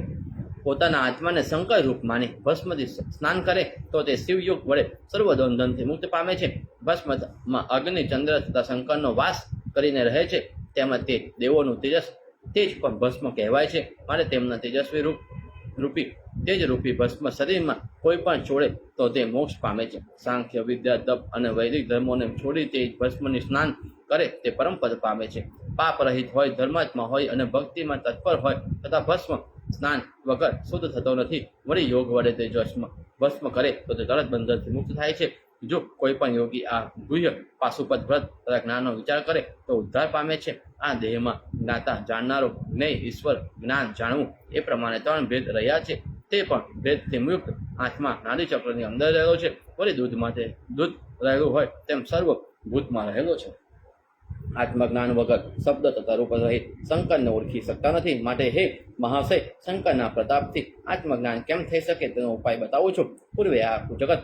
પોતાના આત્માને શંકર રૂપ માની ભસ્મથી સ્નાન કરે તો તે શિવયુગ વડે સર્વ બંધનથી મુક્ત પામે છે. ભસ્મમાં અગ્નિ, ચંદ્ર તથા શંકરનો વાસ કરીને રહે છે. તેમજ તે દેવોનું તેજ પણ ભસ્મ કહેવાય છે. માટે તેમના તેજસ્વી રૂપી તેજ રૂપી ભસ્મ શરીરમાં કોઈ પણ છોડે તો તે મોક્ષ પામે છે. સાંખ્ય, વિદ્યા, તપ અને વૈદિક ધર્મોને છોડી તે ભસ્મની સ્નાન કરે તે પરમપદ પામે છે. પાપ રહિત હોય, ધર્માત્મા હોય અને ભક્તિમાં તત્પર હોય તથા ભસ્મ સ્નાન વગર શુદ્ધ થતો નથી. વળી યોગ વડે તે ભસ્મ કરે તો તે તરત બંધનથી મુક્ત થાય છે. જો કોઈ પણ યોગી આ ગુહ્ય પાશુપત વ્રત તથા જ્ઞાનનો વિચાર કરે તો ઉદ્ધાર પામે છે. આ દેહમાં જ્ઞાતા જાણનારો, જ્ઞેય, ઈશ્વર, જ્ઞાન જાણવું એ પ્રમાણે 3 ભેદ રહ્યા છે. તે પણ ભેદથી મુક્ત આત્મા નાડી ચક્રની અંદર રહેલો છે. વળી દૂધ રહેલું હોય તેમ સર્વ ભૂતમાં રહેલો છે. આત્મજ્ઞાન વગર શબ્દ તથા રૂપ રહિત શંકરને ઓળખી શકતા નથી. માટે હે મહાશય, શંકરના પ્રતાપથી આત્મજ્ઞાન કેમ થઈ શકે તેનો ઉપાય બતાવું છું. પૂર્વે આ જગત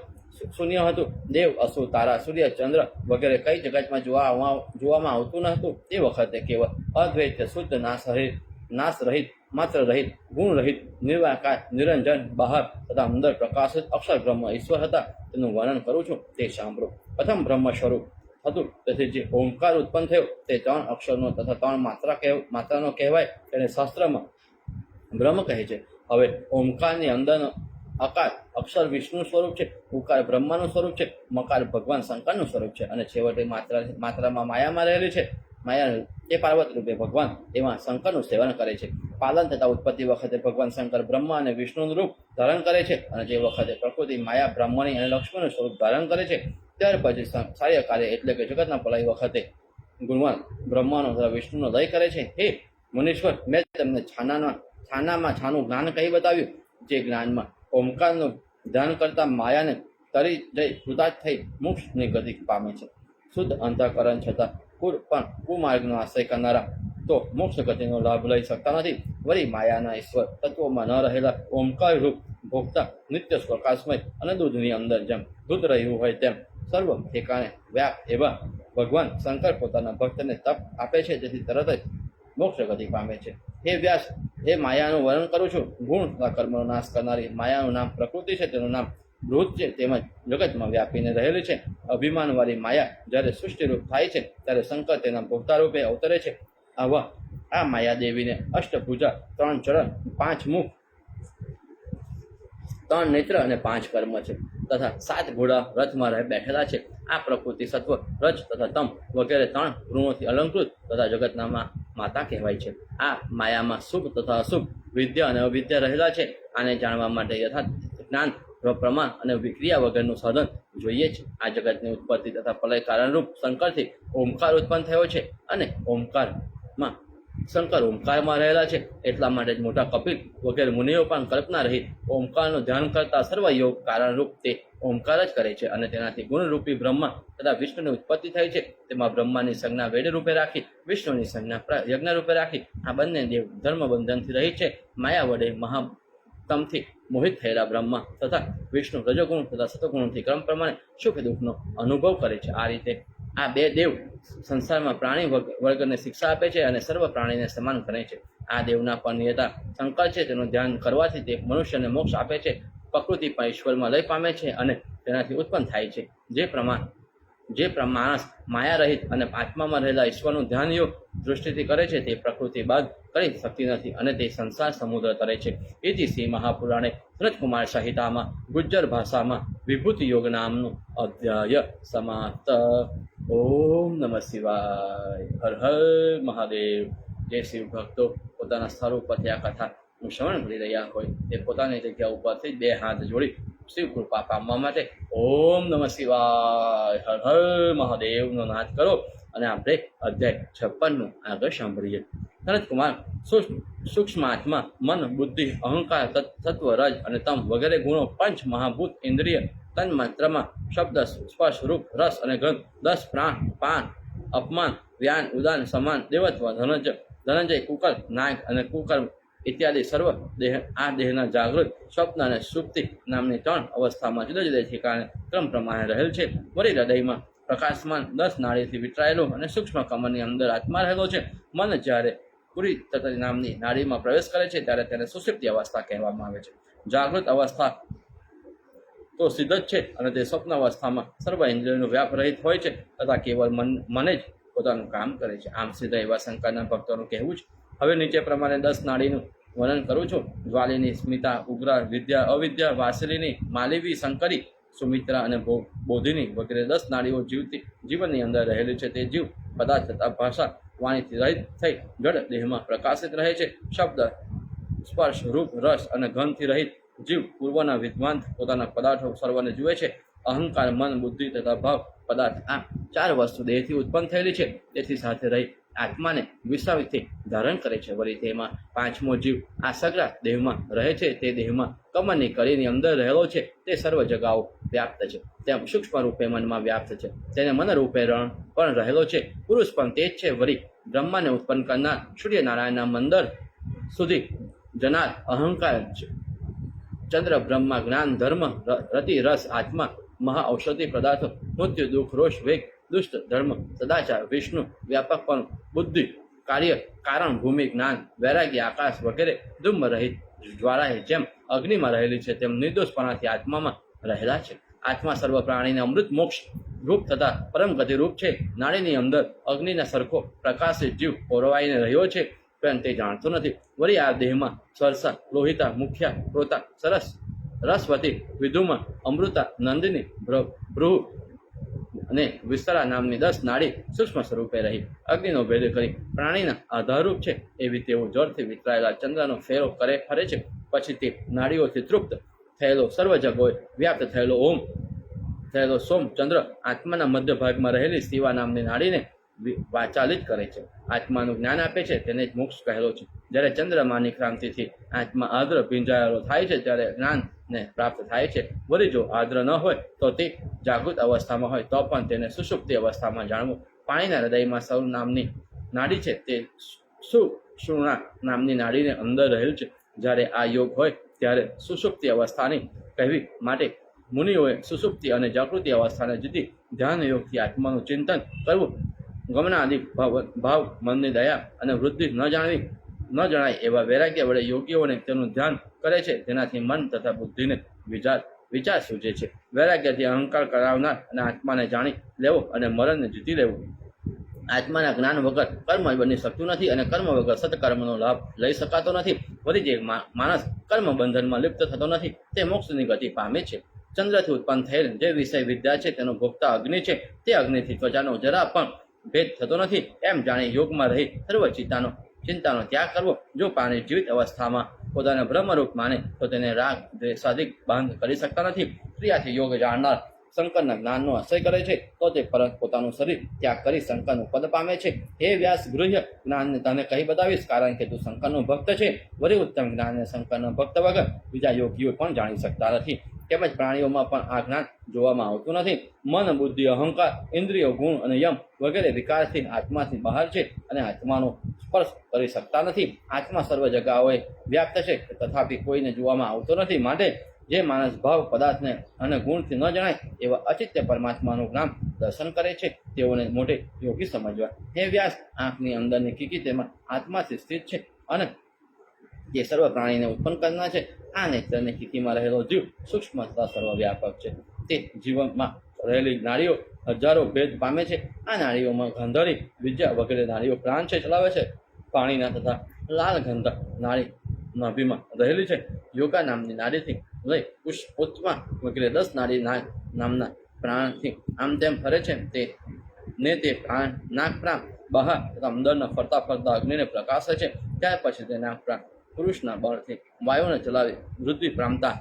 શૂન્ય હતું. દેવ, અસુર, તારા, સૂર્ય, ચંદ્ર વગેરે કઈ જગતમાં જોવામાં આવતું ન હતું. તે વખતે કેવળ અદ્વૈત, શુદ્ધ, નાશ રહિત, માત્ર રહિત, ગુણ રહિત, નિર્વાકાર, નિરંજન, બહાર તથા અંદર પ્રકાશિત અક્ષર બ્રહ્મ ઈશ્વર હતા. તેનું વર્ણન કરું છું, તે સાંભળો. પ્રથમ બ્રહ્મ સ્વરૂપ હતું. તેથી જે ઓમકાર ઉત્પન્ન થયો તે 3 અક્ષરનો તથા 3 માત્રાનો કહેવાય. તેને શાસ્ત્રમાં બ્રહ્મ કહે છે. હવે ઓમકારની અંદરનો અકાર અક્ષર વિષ્ણુ સ્વરૂપ છે. ઉકાર બ્રહ્માનું સ્વરૂપ છે. મકાર ભગવાન શંકરનું સ્વરૂપ છે. અને છેવટે માત્રામાં માયામાં રહેલી છે. માયા એ પાર્વતી રૂપે ભગવાન એમાં શંકરનું સેવન કરે છે. પાલન તથા ઉત્પત્તિ વખતે ભગવાન શંકર બ્રહ્મા અને વિષ્ણુનું રૂપ ધારણ કરે છે. અને જે વખતે પ્રકૃતિ માયા બ્રાહ્મણી અને લક્ષ્મણનું સ્વરૂપ ધારણ કરે છે ત્યાર પછી સાર્ય કાર્ય એટલે કે જગતના પ્રલય વખતે ગુણવાન બ્રહ્માનો તથા વિષ્ણુનો લય કરે છે. હે મુનીશ્વર, મેં તમને છાનામાં છાનું જ્ઞાન કહી બતાવ્યું. જે જ્ઞાનમાં ઓમકારનું ધ્યાન કરતા માયાને તરી જઈ કૃતાર્થ થઈ મોક્ષની ગતિ પામે છે. શુદ્ધ અંતઃકરણ છતાં પણ કુમાર્ગનો આશ્રય કરનારા તો મોક્ષ ગતિનો લાભ લઈ શકતા નથી. વળી માયાના ઈશ્વર તત્વોમાં ન રહેલા ઓમકાર રૂપ ભોગતા નિત્ય પ્રકાશમય અને દૂધની અંદર જેમ દૂધ રહ્યું હોય તેમ સર્વ ઠેકાણે વ્યાપ એવા ભગવાન શંકર પોતાના ભક્તને તપ આપે છે. તેથી તરત જ મોક્ષ ગતિ પામે છે. હે વ્યાસ, એ માયાનું વર્ણન કરું છું. ગુણ તથા કર્મનો નાશ કરનારી માયાનું નામ પ્રકૃતિ છે. તેનું નામ ભૂત છે. તેમજ જગતમાં વ્યાપીને રહેલી છે. અભિમાનવાળી માયા જ્યારે સૃષ્ટિરૂપ થાય છે ત્યારે શંકર તેના ભોગતા રૂપે અવતરે છે. આ માયાદેવીને અષ્ટભુજા, 3 ચરણ, 5 મુખ, 3 નેત્ર અને 5 કર્મ છે તથા 7 ઘોડા રથમાં બેઠેલા છે. આ પ્રકૃતિ, સત્વ, રજ તથા તમ વગેરે 3 ગુણોથી અલંકૃત તથા જગતના માતા કહેવાય છે. આ માયામાં શુભ તથા અશુભ, વિદ્યા અને અવિદ્યા રહેલા છે. આને જાણવા માટે યથાર્થ જ્ઞાન, પ્રમાણ અને વિક્રિયા વગરનું સાધન જોઈએ છે. આ જગતની ઉત્પત્તિ તથા પ્રલય કારણરૂપ શંકરથી ઓમકાર ઉત્પન્ન થયો છે અને શંકર ઓમકારમાં રહેલા છે. એટલા માટે જ મોટા કપિલ વગેરે મુનિઓ પણ કલ્પના રહિત ઓમકારનું ધ્યાન કરતા સર્વ યોગ કારણરૂપ તે ઓમકાર જ કરે છે અને તેનાથી ગુણરૂપી બ્રહ્મા તથા વિષ્ણુની ઉત્પત્તિ થઈ છે. તેમાં બ્રહ્માની સંજ્ઞા વેદ રૂપે રાખી, વિષ્ણુની સંજ્ઞા યજ્ઞ રૂપે રાખી આ બંને દેવ ધર્મ બંધનથી રહી છે. માયા વડે મહાતમથી મોહિત થયેલા બ્રહ્મા તથા વિષ્ણુ રજોગુણ તથા સતોગુણથી ક્રમ પ્રમાણે સુખ દુઃખનો અનુભવ કરે છે. આ રીતે આ બે દેવ સંસારમાં પ્રાણી વર્ગને શિક્ષા આપે છે અને સર્વ પ્રાણીને સમાન કરે છે. આ દેવના પણ નિયતા શંકર છે. તેનું ધ્યાન કરવાથી તે મનુષ્યને મોક્ષ આપે છે. પ્રકૃતિ પણ ઈશ્વરમાં લય પામે છે અને તેનાથી ઉત્પન્ન થાય છે. જે માણસ માયા રહિત અને આત્મામાં રહેલા ઈશ્વરનું ધ્યાન યોગ દૃષ્ટિથી કરે છે તે પ્રકૃતિ બાદ કરી શકતી નથી અને તે સંસાર સમુદ્ર તરે છે. એથી શ્રી મહાપુરાણે સનતકુમાર સંહિતામાં ગુજ્જર ભાષામાં વિભૂતિ યોગ નામનું અધ્યાય સમાપ્ત. ઓમ નમઃ શિવાય. હર હર મહાદેવ. જે શિવ ભક્તો પોતાના સ્થળ ઉપરથી આ કથાનું શ્રવણ કરી રહ્યા હોય તે પોતાની જગ્યા ઉપરથી 2 હાથ જોડી શિવ કૃપા પામવા માટે ઓમ નમઃ શિવાય, હર હર મહાદેવનો નાદ કરો અને આપણે અધ્યાય 56 આગળ સાંભળીએ. સનતકુમાર સૂક્ષ્મ આત્મા, મન, બુદ્ધિ, અહંકાર, તત્વ, રજ અને તમ વગેરે ગુણો પંચ મહાભૂત ઇન્દ્રિય તન્માત્રમાં શબ્દ, સ્પર્શ, રૂપ, રસ અને ગંધ, 10 પ્રાણ, પાન, અપમાન, વ્યાન, ઉદાન, સમાન, દેવત્વ, ધનંજય, કુકલ, નાગ અને કુકર્મ ઇત્યાદિ સર્વ આ દેહના જાગૃત, સ્વપ્ન અને સુપ્તિ નામની 3 અવસ્થામાં જુદા જુદા ઠેકાણે ક્રમ પ્રમાણે રહેલ છે. વળી હૃદયમાં પ્રકાશમાન 10 નાડીથી વિટરાયેલો અને સૂક્ષ્મ કમરની અંદર આત્મા રહેલો છે. મન જ્યારે પૂરી તત્વ નામની નાડીમાં પ્રવેશ કરે છે ત્યારે તેને સુષુપ્તિ અવસ્થા કહેવામાં આવે છે. જાગૃત અવસ્થા તો સિદ્ધ જ છે અને તે સ્વપ્ન અવસ્થામાં સર્વ ઇન્દ્રિયોનો વ્યાપ રહિત હોય છે તથા કેવળ મને જ પોતાનું કામ કરે છે. આમ સિદ્ધ એવા શંકરના ભક્તોનું કહેવું છે. હવે નીચે પ્રમાણે 10 નાડીનું વર્ણન કરું છું. જ્વાલિની, સ્મિતા, ઉગ્રા, વિદ્યા, અવિદ્યા, વાસલિની, માલિવી, શંકરી, સુમિત્રા અને બોધિની વગેરે 10 નાડીઓ જીવનની અંદર રહેલી છે. તે જીવ પદાર્થ તથા ભાષા વાણીથી રહિત થઈ જડ દેહમાં પ્રકાશિત રહે છે. શબ્દ, સ્પર્શ, રૂપ, રસ અને ગંધથી રહિત જીવ પૂર્વના વિદ્વાન પોતાના પદાર્થો સર્વને જુએ છે. અહંકાર, મન, બુદ્ધિ તથા ભાવ પદાર્થ આ 4 વસ્તુ દેહથી ઉત્પન્ન થયેલી છે. તેથી સાથે રહી આત્માને વિશ્વાસથી ધારણ કરે છે. વળી તેમાં 5મો જીવ આ સગળા દેહમાં રહે છે. તે દેહમાં કમરની કળીની અંદર રહેલો છે. તે સર્વ જગાઓ વ્યાપ્ત છે. તેમ સૂક્ષ્મ રૂપે મનમાં વ્યાપ્ત છે. તેને મન રૂપે રણ પણ રહેલો છે. પુરુષ પણ તે જ છે. વળી બ્રહ્માને ઉત્પન્ન કરનાર સૂર્યનારાયણના મંદર સુધી જનાર અહંકાર, ચંદ્ર, બ્રહ્મા, જ્ઞાન, ધર્મ, રતિ, રસ, આત્મા, મહા ઔષધિ પદાર્થો, મૃત્યુ, દુઃખ, રોષ, વેગ, દુષ્ટ, ધર્મ, સદાચાર, વિષ્ણુ, વ્યાપકપણ, બુદ્ધિ, કાર્ય, કારણ, ભૂમિ, જ્ઞાન, વૈરાગ્ય, આકાશ વગેરે ધૂમ રહિત જ્વાળાએ જેમ અગ્નિમાં રહેલી છે તેમ નિર્દોષપણાથી આત્મામાં રહેલા છે. આત્મા સર્વ પ્રાણીને અમૃત મોક્ષ રૂપ તથા પરમ ગતિ રૂપ છે. નાડીની અંદર અગ્નિના સરખો પ્રકાશિત જીવ પૌરવાઈને રહ્યો છે પણ તે જાણતો નથી. વળી આ દેહમાં સરસા, લોહિતા, મુખ્યા, પ્રોતા, સરસ, રસવતી, વિધુમા, અમૃતા, નંદિની, ભૃહુ અને વિસ્તરા નામની 10 નાડી સૂક્ષ્મ સ્વરૂપે રહી અગ્નિનો ભેદ કરી પ્રાણીના આધારરૂપ છે. એવી તેઓ જળથી વિતરાયેલા ચંદ્રનો ફેરો ફરે છે. પછી તે નાડીઓથી તૃપ્ત થયેલો સર્વ જગોએ વ્યાપ્ત થયેલો સોમ ચંદ્ર આત્માના મધ્ય ભાગમાં રહેલી શિવા નામની નાડીને વાચાલિત કરે છે. આત્માનું જ્ઞાન આપે છે. તેને જ મોક્ષ કહેલો છે. જ્યારે ચંદ્રમાની ક્રાંતિથી આત્મા આદ્ર ભીંજાયેલો થાય છે ત્યારે જ્ઞાનને પ્રાપ્ત થાય છે. વળી જો આદ્ર ન હોય તો તે જાગૃત અવસ્થામાં હોય તો પણ તેને સુષુપ્તિ અવસ્થામાં જાણવું. પાણીના હૃદયમાં સૌ નામની નાડી છે તે સુષુમ્ના નામની નાડીને અંદર રહેલ છે. જ્યારે આ યોગ હોય ત્યારે સુષુપ્તિ અવસ્થાની કહેવી માટે મુનિઓએ સુષુપ્તિ અને જાગૃતિ અવસ્થાને જુદી ધ્યાન યોગથી આત્માનું ચિંતન કરવું. ગમનાદિ ભાવ, મનની દયા અને વૃદ્ધિ ન જણાય એવા વૈરાગ્ય વડે યોગીઓને તેનું ધ્યાન કરે છે. તેનાથી મન તથા બુદ્ધિને વિચાર સૂજે છે. વૈરાગ્યથી અહંકાર કરાવનાર અને આત્માને જાણી લેવો અને મરણને જીતી લેવું આત્માના જ્ઞાન વગર કર્મ બની શકતું નથી અને કર્મ વગર સત્કર્મનો લાભ લઈ શકાતો નથી. વળી જે માણસ કર્મ બંધનમાં લિપ્ત થતો નથી તે મોક્ષની ગતિ પામે છે. ચંદ્રથી ઉત્પન્ન થયેલ જે વિષય વિદ્યા છે તેનો ભોગતા અગ્નિ છે. તે અગ્નિથી ત્વચાનો જરા પણ ભેદ થતો નથી. એમ જાણી યોગમાં રહી સર્વ ચિંતાનો ત્યાગ કરવો. જો પ્રાણી જીવિત અવસ્થામાં પોતાને બ્રહ્મરૂપ માને તો તેને રાગ દ્વેષાદિક બાંધ કરી શકતા નથી. ક્રિયાથી યોગ જાણનાર શંકરના જ્ઞાનનો આશ્રય કરે છે તો તે પરત પોતાનું શરીર ત્યાગ કરી શંકરનું પદ પામે છે. હે વ્યાસ, ગૃહ્ય જ્ઞાનને તને કહી બતાવીશ, કારણ કે તું શંકરનો ભક્ત છે. વળી ઉત્તમ જ્ઞાનને શંકરના ભક્ત વગર બીજા યોગીઓ પણ જાણી શકતા નથી. તેમજ પ્રાણીઓમાં પણ આ જ્ઞાન જોવામાં આવતું નથી. મન, બુદ્ધિ, અહંકાર, ઇન્દ્રિયો, ગુણ અને યમ વગેરે વિકારથી આત્માથી બહાર છે અને આત્માનો સ્પર્શ કરી શકતા નથી. આત્મા સર્વ જગાઓએ વ્યાપ્ત છે, તથાપિ કોઈને જોવામાં આવતો નથી. માટે જે માણસ ભાવ પદાર્થને અને ગુણથી ન જણાય એવા અચિત્ય પરમાત્માનું જ્ઞાન દર્શન કરે છે તેઓને મોટે યોગી સમજવા. હે વ્યાસ, આંખની અંદરની કીકી તેમાં આત્માથી સ્થિત છે અને જે સર્વ પ્રાણીને ઉત્પન્ન કરનાર છે. આ નેત્રની કીકીમાં રહેલો જીવ સૂક્ષ્મ તથા સર્વવ્યાપક છે. તે જીવનમાં રહેલી નાડીઓ હજારો ભેદ પામે છે. આ નાડીઓમાં ગંધરી, વિદ્યા વગેરે નાડીઓ પ્રાણ છે ચલાવે છે. પાણીના તથા લાલ ગંધ નાડી નાભીમાં રહેલી છે. યોગા નામની નાડીથી લઈ પુષ્પોત્તમા વગેરે 10 નાડી નામના પ્રાણથી આમ તેમ ફરે છે. તે પ્રાણ નાક પ્રાણ બહાર તથા અંદરના ફરતા ફરતા અગ્નિને પ્રકાશે છે. ત્યાર પછી તે નાક પ્રાણ પુરુષના બળથી વાયુને ચલાવી વૃદ્ધિ પામતા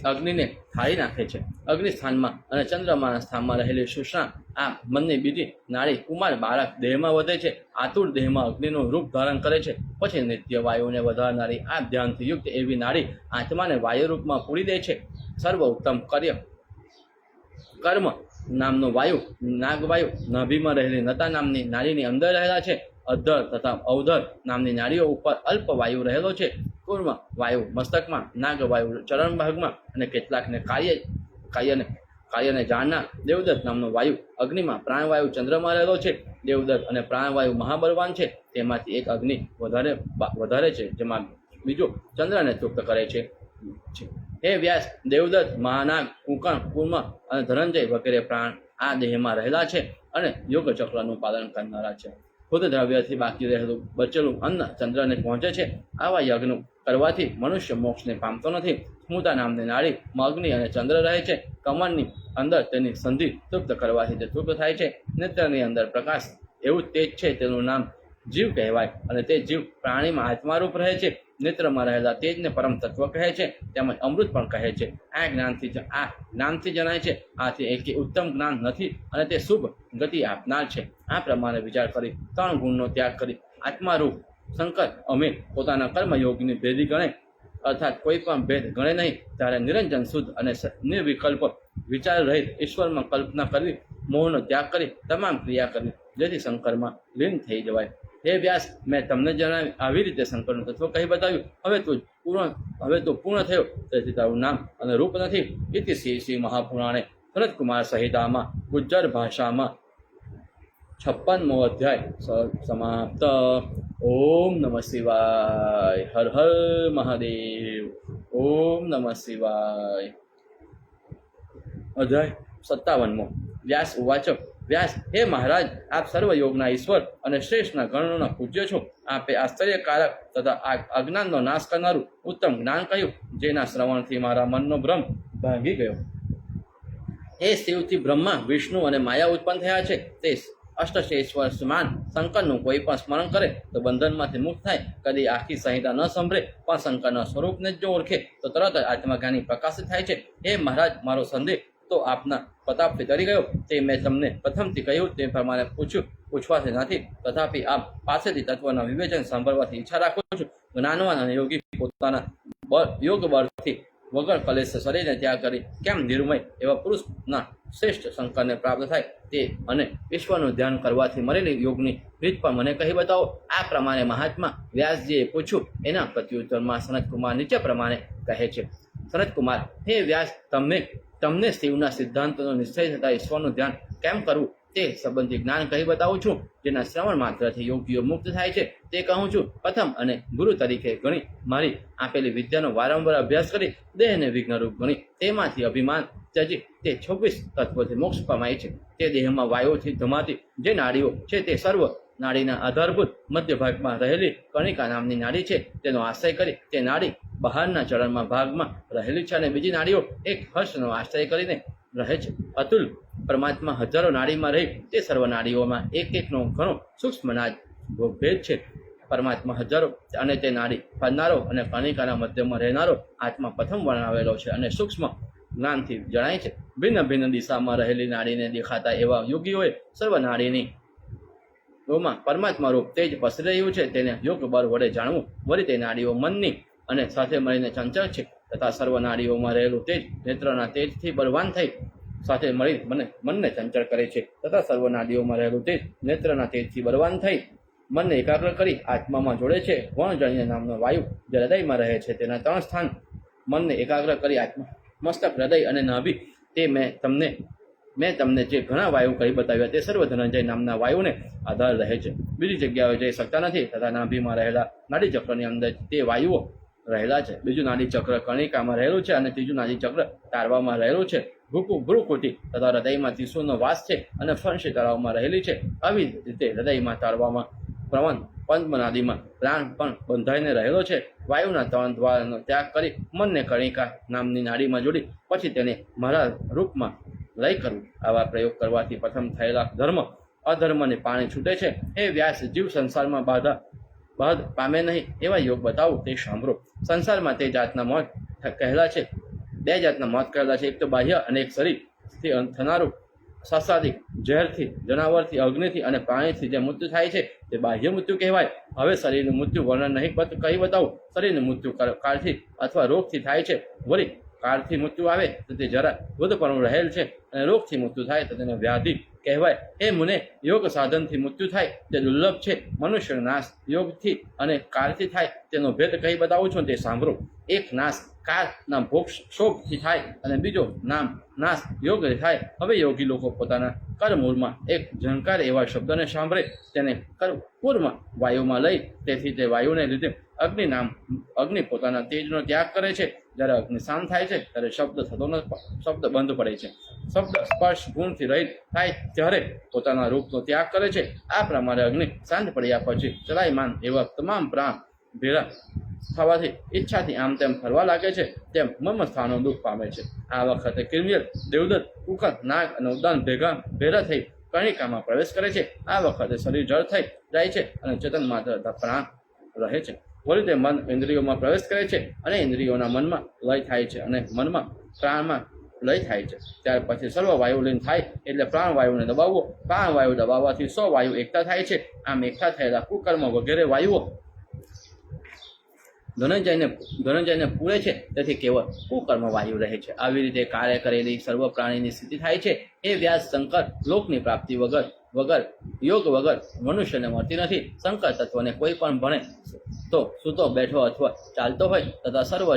અગ્નિને થાળી નાખે છે. અગ્નિ સ્થાનમાં અને ચંદ્રમાના સ્થાનમાં રહેલી સુષણા આ મનની બીજી નાળી કુમાર બાળક દેહમાં વધે છે. આતુર દેહમાં અગ્નિનું રૂપ ધારણ કરે છે. પછી નિત્ય વાયુને વધારનારી આ ધ્યાનથી યુક્ત એવી નાળી આત્માને વાયુ રૂપમાં પૂરી દે છે. સર્વ ઉત્તમ કર્મ નામનો વાયુ નાગવાયુ નાભીમાં રહેલી નતા નામની નાળીની અંદર રહેલા છે. અધર તથા અવધર નામની નાળીઓ ઉપર અલ્પ વાયુ રહેલો છે. કુર્મ વાયુ મસ્તકમાં, નાગવાયુ ચરણ ભાગમાં અને કેટલાકને કાર્યને જાણનાર દેવદત્ત નામનો વાયુ અગ્નિમાં, પ્રાણવાયુ ચંદ્રમાં રહેલો છે. દેવદત્ત અને પ્રાણવાયુ મહાબળવાન છે. તેમાંથી એક અગ્નિ વધારે છે, જેમાં બીજો ચંદ્રને તૃપ્ત કરે છે. હે વ્યાસ, દેવદત્ત, મહાનાગ, કુંકણ, કુર્મ અને ધનંજય વગેરે પ્રાણ આ દેહમાં રહેલા છે અને યોગ ચક્રનું પાલન કરનારા છે. ખુદ દ્રવ્યથી બાકી રહેલું બચેલું અન્ન ચંદ્રને પહોંચે છે. આવા યજ્ઞ કરવાથી મનુષ્ય મોક્ષને પામતો નથી. સ્મૃતા નામની નાળીમાં અગ્નિ અને ચંદ્ર રહે છે. કમળની અંદર તેની સંધિ તૃપ્ત કરવાથી તે તૃપ્ત થાય છે. નેત્રની અંદર પ્રકાશ એવું તેજ છે, તેનું નામ જીવ કહેવાય અને તે જીવ પ્રાણીમાં આત્મારૂપ રહે છે. નેત્રમાં રહેલા તેજને પરમ તત્વ કહે છે, તેમજ અમૃત પણ કહે છે. આ જ્ઞાનથી જણાય છે. આથી એકે ઉત્તમ જ્ઞાન નથી અને તે શુભ ગતિ આપનાર છે. આ પ્રમાણે વિચાર કરી 3 ગુણનો ત્યાગ કરી આત્મારૂપ શંકર અમે પોતાના કર્મયોગની ભેદી ગણે, અર્થાત કોઈ પણ ભેદ ગણે નહીં. ત્યારે નિરંજન શુદ્ધ અને નિર્વિકલ્પ વિચાર રહિત ઈશ્વરમાં કલ્પના કરવી, મોહનો ત્યાગ કરી તમામ ક્રિયા કરવી, જેથી શંકરમાં લીન થઈ જવાય. હે વ્યાસ, મેં તમને જણાવી આવી રીતે શંકરનું તત્વ કહી બતાવ્યું. હવે તો પૂર્ણ થયો, તેથી તારું નામ અને રૂપ નથી. ઇતિ શ્રી મહાપુરાણે સનતકુમાર સંહિતામાં ગુજ્જર ભાષામાં 56મો અધ્યાય સમાપ્ત. ઓમ નમઃ શિવાય. હર હર મહાદેવ. ઓમ નમઃ શિવાય. અધ્યાય 57મો. વ્યાસ ઉવાચ. વ્યાસ, હે મહારાજ, આપ સર્વ યોગના ઈશ્વર અને શ્રેષ્ઠના ગણોના પૂજ્ય છો. આપે આશ્ચર્યકારક તથા અજ્ઞાનનો નાશ કરનારું ઉત્તમ જ્ઞાન કહ્યું, જેના શ્રવણથી મારા મનનો ભ્રમ ભાંગી ગયો. એ શિવથી બ્રહ્મા, વિષ્ણુ અને માયા ઉત્પન્ન થયા છે. તે અષ્ટશેશ્વર સમાન શંકરનું કોઈ પણ સ્મરણ કરે તો બંધનમાંથી મુક્ત થાય. કદી આખી સંહિતા ન સંભળે પણ શંકરના સ્વરૂપને જ જો ઓળખે તો તરત જ આત્મજ્ઞાની પ્રકાશિત થાય છે. હે મહારાજ, મારો સંદેહ તો આપના પ્રતાપથી કરી ગયો. તે મેં તમને પ્રથમથી કહ્યું તે પ્રમાણે પૂછવાથી નથી. તથાપિ આપ પાસેથી તત્વના વિવેચન સાંભળવાથી ઈચ્છા રાખું છું. જ્ઞાનવાન અને યોગી પોતાના યોગ બળથી વગર કલેશ શરીરને ત્યાગ કરી કેમ નિર્મય એવા પુરુષના શ્રેષ્ઠ શંકરને પ્રાપ્ત થાય તે અને ઈશ્વરનું ધ્યાન કરવાથી મળેલી યોગની રીત પણ મને કહી બતાવો. આ પ્રમાણે મહાત્મા વ્યાસજીએ પૂછ્યું. એના પ્રત્યુત્તરમાં સનતકુમાર નીચે પ્રમાણે કહે છે. સનતકુમાર, હે વ્યાસ, તમને શિવના સિદ્ધાંતનો નિશ્ચય થતા ઈશ્વરનું ધ્યાન કેમ કરવું તે સંબંધી જ્ઞાન કહી બતાવું છું, જેના શ્રવણ માત્રથી યોગીઓ મુક્ત થાય છે તે કહું છું. પ્રથમ અને ગુરુ તરીકે ગણી મારી આપેલી વિદ્યાનો વારંવાર અભ્યાસ કરી દેહને વિઘ્નરૂપ ગણી તેમાંથી અભિમાન ત્યજી તે 26 તત્વોથી મોક્ષ પામાય છે. તે દેહમાં વાયુઓથી ધમાતી જે નાડીઓ છે તે સર્વ નાડીના આધારભૂત મધ્ય ભાગમાં રહેલી કણિકા નામની નાડી છે. તેનો આશ્રય કરી તે નાડી બહારના ચરણમાં ભાગમાં રહેલી છે અને બીજી નાડીઓ એક હર્ષનો આશ્રય કરીને રહે છે. અતુલ પરમાત્મા હજારો નાડીમાં રહી તે સર્વ નાડીઓમાં એક એકનો ઘણો સૂક્ષ્મ ભેદ છે. પરમાત્મા હજારો અને તે નાડી ફરનારો અને કણિકાના મધ્યમાં રહેનારો આત્મા પ્રથમ વર્ણવેલો છે અને સૂક્ષ્મ જ્ઞાનથી જણાય છે. ભિન્ન ભિન્ન દિશામાં રહેલી નાડીને દેખાતા એવા યોગીઓએ સર્વ નાડીની ઓમાં પરમાત્મા રૂપ તેજ પસરી રહ્યું છે તેને યોગ બળ વડે જાણવું. વળી તે નાડીઓ મનની અને સાથે મળીને ચંચળ છે તથા સર્વ નાડીઓમાં રહેલું તેજ નેત્રના તેજથી બળવાન થઈ સાથે મળી મનને ચંચળ કરે છે તથા સર્વ નાડીઓમાં રહેલું તેજ નેત્રના તેજથી બળવાન થઈ મનને એકાગ્ર કરી આત્મામાં જોડે છે. વર્ણજન્ય નામનો વાયુ જે હૃદયમાં રહે છે તેના 3 સ્થાન મનને એકાગ્ર કરી આત્મા મસ્તક હૃદય અને નાભી તે મેં તમને જે ઘણા વાયુ કહી બતાવ્યા તે સર્વ ધનંજય નામના વાયુને આધાર રહે છે. બીજી જગ્યાએ જઈ શકતા નથી તથા નાભીમાં રહેલા નાડી ચક્રની અંદર તે વાયુઓ રહેલા છે. બીજું નાડી ચક્ર કણિકામાં રહેલું છે અને ત્રીજું નાડી ચક્ર તારવામાં રહેલું છે. ભ્રુકુટી તથા હૃદયમાં ત્રિશુળનો વાસ છે અને ફણસી તળાવમાં રહેલી છે. આવી રીતે હૃદયમાં તારવામાં પ્રવન પદ્મનાદીમાં પ્રાણ પણ બંધાઈને રહેલો છે. વાયુના 3 દ્વારનો ત્યાગ કરી મનને કણિકા નામની નાડીમાં જોડી પછી તેને મારા રૂપમાં લય કરવું. આવા પ્રયોગ કરવાથી પ્રથમ થયેલા ધર્મ અધર્મને પાણી છૂટે છે. હે વ્યાસ, જીવ સંસારમાં બાધ પામે નહીં એવા યોગ બતાવું તે સાંભળો. સંસારમાં તે જાતના મોત કહેલા છે, 2 જાતના મોત કહેલા છે. એક તો બાહ્ય અને એક શરીરથી થનારું શાસ્ત્રાદિક ઝેરથી, જનાવરથી, અગ્નિથી અને પાણીથી જે મૃત્યુ થાય છે તે બાહ્ય મૃત્યુ કહેવાય. હવે શરીરનું મૃત્યુ વર્ણન નહીં કહી બતાવું. શરીરનું મૃત્યુ કાળથી અથવા રોગથી થાય છે. વળી કાળથી મૃત્યુ આવે તો તે જરા વૃદ્ધપણું રહેલ છે અને રોગથી મૃત્યુ થાય તો તેને વ્યાધિ કહેવાય. હે મુને, યોગ સાધનથી મૃત્યુ થાય તે દુર્લભ છે. મનુષ્યનો નાશ યોગથી અને કાળથી થાય તેનો ભેદ કહી બતાવું છું તે સાંભળો. એક નાશ કાળના ભોગ શોભથી થાય અને બીજો નાશ યોગથી થાય. હવે યોગી લોકો પોતાના કરમૂળમાં એક ઝંકાર એવા શબ્દને સાંભળે તેને કરપૂરમાં વાયુમાં લઈ તેથી તે વાયુને લીધે અગ્નિ પોતાના તેજનો ત્યાગ કરે છે. જ્યારે અગ્નિ શાંત થાય છે ત્યારે શબ્દ બંધ પડે છે. શબ્દ સ્પર્શ ગુણથી રહિત થાય ત્યારે પોતાના રૂપનો ત્યાગ કરે છે. આ પ્રમાણે અગ્નિ શાંત પડ્યા પછી ચલાયમાન એવા તમામ પ્રાણ ભેળા થવાથી ઈચ્છાથી આમ તેમ ફરવા લાગે છે તેમ મર્મસ્થાનો દુઃખ પામે છે. આ વખતે કિરમિયલ, દેવદત્ત, કુકર, નાગ અને ઉદ્દાન ભેગા થઈ કણિકામાં પ્રવેશ કરે છે. આ વખતે શરીર જળ થઈ જાય છે અને ચેતન માત્ર પ્રાણ રહે છે. વળી તે મન ઇન્દ્રિયોમાં પ્રવેશ કરે છે અને ઇન્દ્રિયોના મનમાં લય થાય છે અને મનમાં પ્રાણમાં લય થાય છે. ત્યાર પછી સર્વ વાયુ લીન થાય એટલે પ્રાણવાયુને દબાવવો. પ્રાણવાયુ દબાવવાથી 100 વાયુ એકઠા થાય છે. આમ એકઠા થયેલા કુકર્મ વગેરે વાયુઓ ધનંજયને પૂરે છે તેથી કેવળ કુકર્મ વાયુ રહે છે. આવી રીતે કાર્ય કરેલી સર્વ પ્રાણીની સ્થિતિ થાય છે. એ વ્યાસ, શંકર લોકની પ્રાપ્તિ વગર યોગ વગર મનુષ્યને મળતી નથી. શંકર તત્વને કોઈ પણ ભણે તો સૂતો બેઠો અથવા ચાલતો હોય તથા સર્વ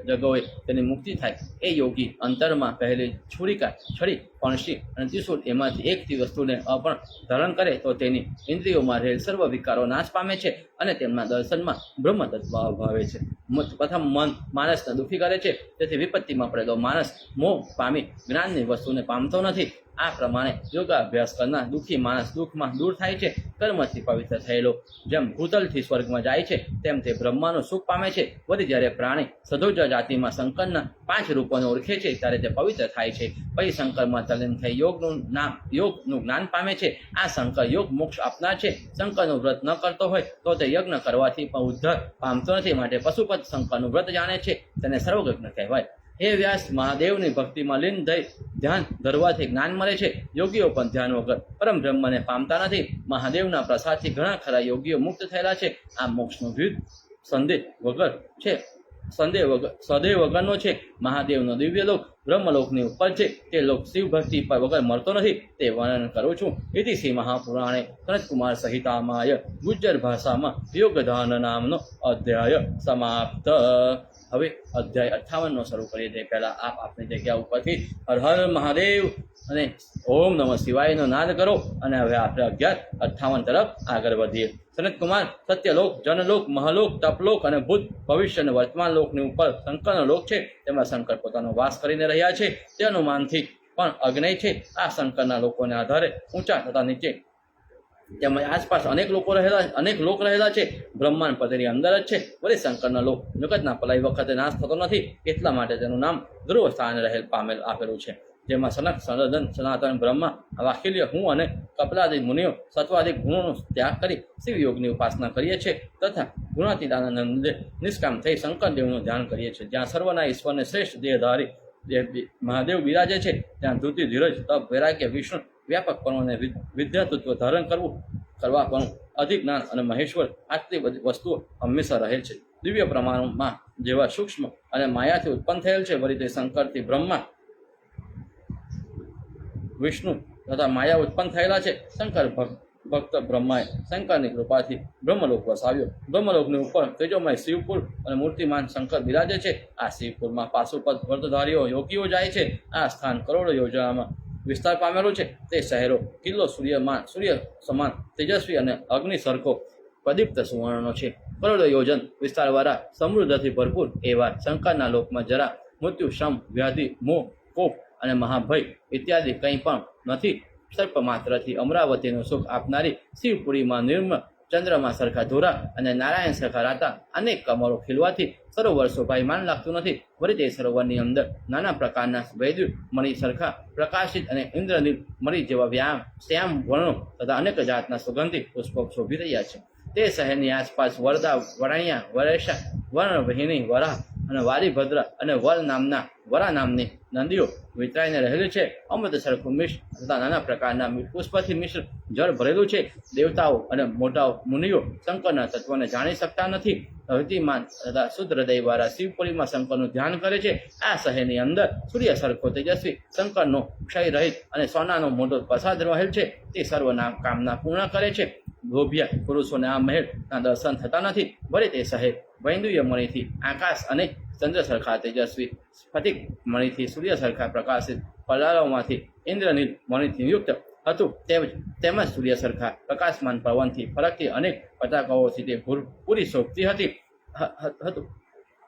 જગોએ તેની મુક્તિ થાય. એ યોગી અંતરમાં પહેલી છુરિકા, છડી, ફણસી અને ત્રિશૂળ એમાંથી એકથી વસ્તુને અપણ ધારણ કરે તો તેની ઇન્દ્રિયોમાં રહેલ સર્વ વિકારો નાશ પામે છે અને તેમના દર્શનમાં બ્રહ્મ તત્વ અભાવે છે. પ્રથમ મન માણસને દુઃખી કરે છે તેથી વિપત્તિમાં પડેલો માણસ મોહ પામી જ્ઞાનની વસ્તુને પામતો નથી. આ પ્રમાણે યોગાભ્યાસ કરનાર દુઃખી માણસ દુઃખમાં દૂર થાય છે. કર્મથી પવિત્ર થયેલો જેમ ભૂતલથી સ્વર્ગમાં જાય છે તેમ તે બ્રહ્માનું સુખ પામે છે. વળી જ્યારે પ્રાણી સધોજ જાતિમાં શંકરના 5 રૂપોને ઓળખે છે ત્યારે તે પવિત્ર થાય છે. પછી શંકરમાં તલ્લીન થઈ યોગનું જ્ઞાન પામે છે. આ શંકર યોગ મોક્ષ આપનાર છે. શંકરનું વ્રત ન કરતો હોય તો તે યજ્ઞ કરવાથી પણ ઉદ્ધાર પામતો નથી. માટે પશુપત શંકરનું વ્રત જાણે છે તેને સર્વજ્ઞ કહેવાય. હે વ્યાસ, મહાદેવની ભક્તિમાં લીન થઈ ધ્યાન ધરવાથી જ્ઞાન મળે છે. યોગીઓ પણ ધ્યાન વગર પરમ બ્રહ્મને પામતા નથી. મહાદેવના પ્રસાદથી ઘણા ખરા યોગીઓ મુક્ત થયેલા છે. આ મોક્ષનો વિરુદ્ધ સંદેહ વગરનો છે. મહાદેવનો દિવ્ય લોક બ્રહ્મલોકની ઉપર છે. તે લોક શિવ ભક્તિ પર વગર મળતો નથી. તે વર્ણન કરું છું. ઇતિ શ્રી મહાપુરાણે સનતકુમાર સહિતામાય ગુજ્જર ભાષામાં યોગદાન નામનો અધ્યાય સમાપ્ત. હવે અધ્યાય 58 શરૂ કરીએ તે પહેલા આપ આપની જગ્યા ઉપરથી હર હર મહાદેવ અને ઓમ નમઃ શિવાયનો નાદ કરો અને હવે આપણે 1158 તરફ આગળ વધીએ. સનતકુમાર સત્યલોક, જનલોક, મહાલોક, તપલોક અને ભૂત ભવિષ્ય અને વર્તમાન લોકની ઉપર શંકરનો લોક છે, તેમાં શંકર પોતાનો વાસ કરીને રહ્યા છે. તે અનુમાનથી પણ અગ્નય છે. આ શંકરના લોકોને આધારે ઊંચા તથા નીચે તેમજ આસપાસ અનેક લોક રહેલા છે. બ્રહ્માંડ પદની અંદર જ છે. વળી શંકરના લોક જગતના પલાય વખતે નાશ થતો નથી, એટલા માટે તેનું નામ ધ્રુવ સ્થાને આપેલું છે. જેમાં સનક, સનદન, સનાતન, બ્રહ્મા, વાખિલ્ય, હું અને કપિલાદિક મુનિઓ સત્વાદિક ગુણોનો ત્યાગ કરી શિવ યોગની ઉપાસના કરીએ છીએ તથા ગુણાતીતાનંદે નિષ્કામ થઈ શંકર દેવનું ધ્યાન કરીએ છીએ. જ્યાં સર્વના ઈશ્વરને શ્રેષ્ઠ દેહધારી મહાદેવ બિરાજે છે, ત્યાં ધૃતિ, ધીરજ, તપ, વૈરાગ્ય, વિષ્ણુ વ્યાપક પણ અને વિદ્યાતત્વ ધારણ કરવા પણ અધિક જ્ઞાન અને મહેશ્વર આટલી બધી વસ્તુઓ હંમેશા રહે છે. દિવ્ય પ્રમાણમાં જેવા સૂક્ષ્મ અને માયાથી ઉત્પન્ન થયેલ છે. વળી તે શંકરથી બ્રહ્મા, વિષ્ણુ તથા માયા ઉત્પન્ન થયેલા છે. શંકર ભક્ત બ્રહ્માએ શંકરની કૃપાથી બ્રહ્મલોક વસાવ્યો. બ્રહ્મલોકની ઉપર તેજોમય શિવપુર અને મૂર્તિમાન શંકર બિરાજે છે. આ શિવપુરમાં પાશુપત વ્રતધારીઓ યોગીઓ જાય છે. આ સ્થાન કરોડો યોજનામાં વિસ્તાર પામેલું છે. તે શહેરો કિલ્લો સૂર્ય સમાન તેજસ્વી અને અગ્નિ સરખો પ્રદીપ્ત સુવર્ણનો છે. કરોડો યોજન વિસ્તારવાળા સમૃદ્ધથી ભરપૂર એવા શંકરના લોકમાં જરા, મૃત્યુ, શ્રમ, વ્યાધિ, મોહ, કોપ અને મહાભય ઇત્યાદિ કંઈ પણ નથી. સર્પ માત્રથી અમરાવતીનું સુખ આપનારી શિવપુરીમાં નિર્મળ ચંદ્રમાં સરખા ધોરા અને નારાયણ સરખા રાતા અનેક કમરો ખીલવાથી સરોવર શોભાયમાન લાગતું નથી. વળી તે સરોવરની અંદર નાના પ્રકારના વૈદ્યુત મણિ સરખા પ્રકાશિત અને ઇન્દ્રનીલ મણિ જેવા શ્યામ વર્ણો તથા અનેક જાતના સુગંધિત પુષ્પો શોભી રહ્યા છે. તે શહેરની આસપાસ વરદા, વરાણિયા, વરેશા, વર્ણવહિની, વરાહ અને વારીભદ્ર અને વરા નામની નદીઓ વિતરાઈને રહેલી છે. અમૃત સરખું મિશ્ર તથા નાના પ્રકારના પુષ્પથી મિશ્ર જળ ભરેલું છે. દેવતાઓ અને મોટા મુનિઓ શંકરના તત્વને જાણી શકતા નથી. હૃદયમાન તથા શુદ્ધ હૃદયવાળા શિવપુરીમાં શંકરનું ધ્યાન કરે છે. આ શહેરની અંદર સૂર્ય સરખો તેજસ્વી શંકરનો ક્ષય રહિત અને સોનાનો મોટો પ્રસાદ રહેલ છે. તે સર્વના કામના પૂર્ણ કરે છે. લોભિયા પુરુષોને આ મહેલના દર્શન થતા નથી. વળી તે શહેર વૈદુય મણિથી આકાશ અને ચંદ્ર સરખા તેજસ્વી સ્ફટિક મણિથી સૂર્ય સરખા પ્રકાશિત પલાળોમાંથી ઇન્દ્રનીલ મણિથી યુક્ત હતું. તેમજ સૂર્ય સરખા પ્રકાશમાન પવનથી ફરકતી અનેક પતાકાઓથી તે પૂરી શોભતી હતું.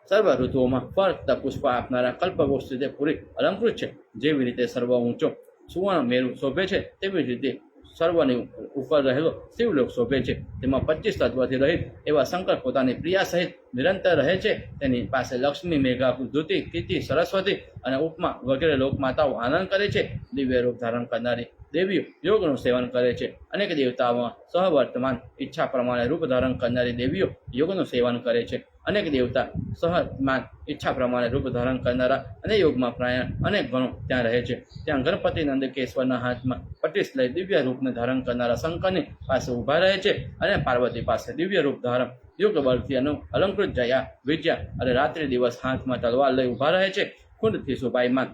સર્વ ઋતુઓમાં ફરતા પુષ્પ આપનારા કલ્પવૃક્ષથી તે પૂરી અલંકૃત છે. જેવી રીતે સર્વ ઊંચો સુવર્ણ મેરુ શોભે છે, તેવી જ રીતે સર્વની ઉપર રહેલો શિવલોક શોભે છે. તેમાં 25 તત્વથી રહિત એવા શંકર પોતાની પ્રિયા સહિત નિરંતર રહે છે. તેની પાસે લક્ષ્મી, મેઘા, ધૃતિ, કીર્તિ, સરસ્વતી અને ઉપમા વગેરે લોકમાતાઓ આનંદ કરે છે. દિવ્ય રૂપ ધારણ કરનારી દેવીઓ યોગનું સેવન કરે છે. અનેક દેવતાઓમાં સહવર્તમાન ઈચ્છા પ્રમાણે રૂપ ધારણ કરનારી દેવીઓ યોગનું સેવન કરે છે. અનેક દેવતા સહમાન ઈચ્છા પ્રમાણે રૂપ ધારણ કરનારા અને યોગમાં પ્રાયણ અનેક ગણો ત્યાં રહે છે. ત્યાં ગણપતિ નંદકેશ્વરના હાથમાં પટીસ લઈ દિવ્ય રૂપને ધારણ કરનારા શંકરની પાસે ઊભા રહે છે. અને પાર્વતી પાસે દિવ્ય રૂપ ધારણ યોગ બળથી અલંકૃત જયા, વિજયા અને રાત્રિ દિવસ હાથમાં તલવાર લઈ ઊભા રહે છે. કુંડથી શોભાયમાન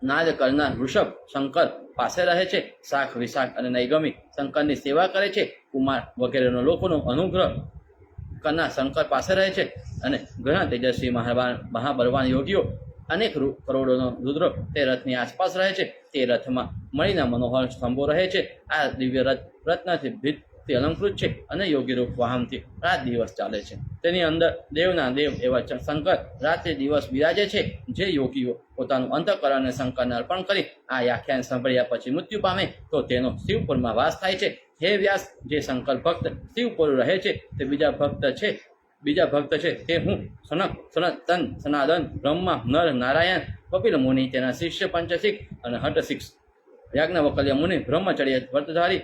નાદ કરનાર વૃષભ શંકર પાસે રહે છે. શાખ, વિશાખ અને નૈગમી શંકરની સેવા કરે છે. કુમાર વગેરેનો લોકોનો અનુગ્રહ કરનાર શંકર પાસે રહે છે. અને ઘણા તેજસ્વી મહાબળવાન યોગીઓ અનેક કરોડોનો રુદ્ર તે રથની આસપાસ રહે છે. તે રથમાં મણીના મનોહર સ્તંભો રહે છે. આ દિવ્ય રથ રત્નથી ભીતથી અલંકૃત છે અને યોગી રૂપ વાહનથી રાત દિવસ ચાલે છે. તેની અંદર દેવના દેવ એવા શંકર રાત્રિ દિવસ બિરાજે છે. જે યોગીઓ પોતાનું અંતઃકરણને શંકરને અર્પણ કરી આ વ્યાખ્યાન સાંભળ્યા પછી મૃત્યુ પામે તો તેનો શિવપુરમાં વાસ થાય છે. હે વ્યાસ, જે શંકર ભક્ત શિવપુર રહે છે તે બીજા ભક્ત છે તે હું સનક, સનતન, સનાદન, બ્રહ્મા, નર, નારાયણ, કપિલ મુનિ, તેના શિષ્ય પંચશિખ અને હઠશિખ, યાજ્ઞવલ્ક્ય મુનિ, બ્રહ્મચર્ય વ્રતધારી,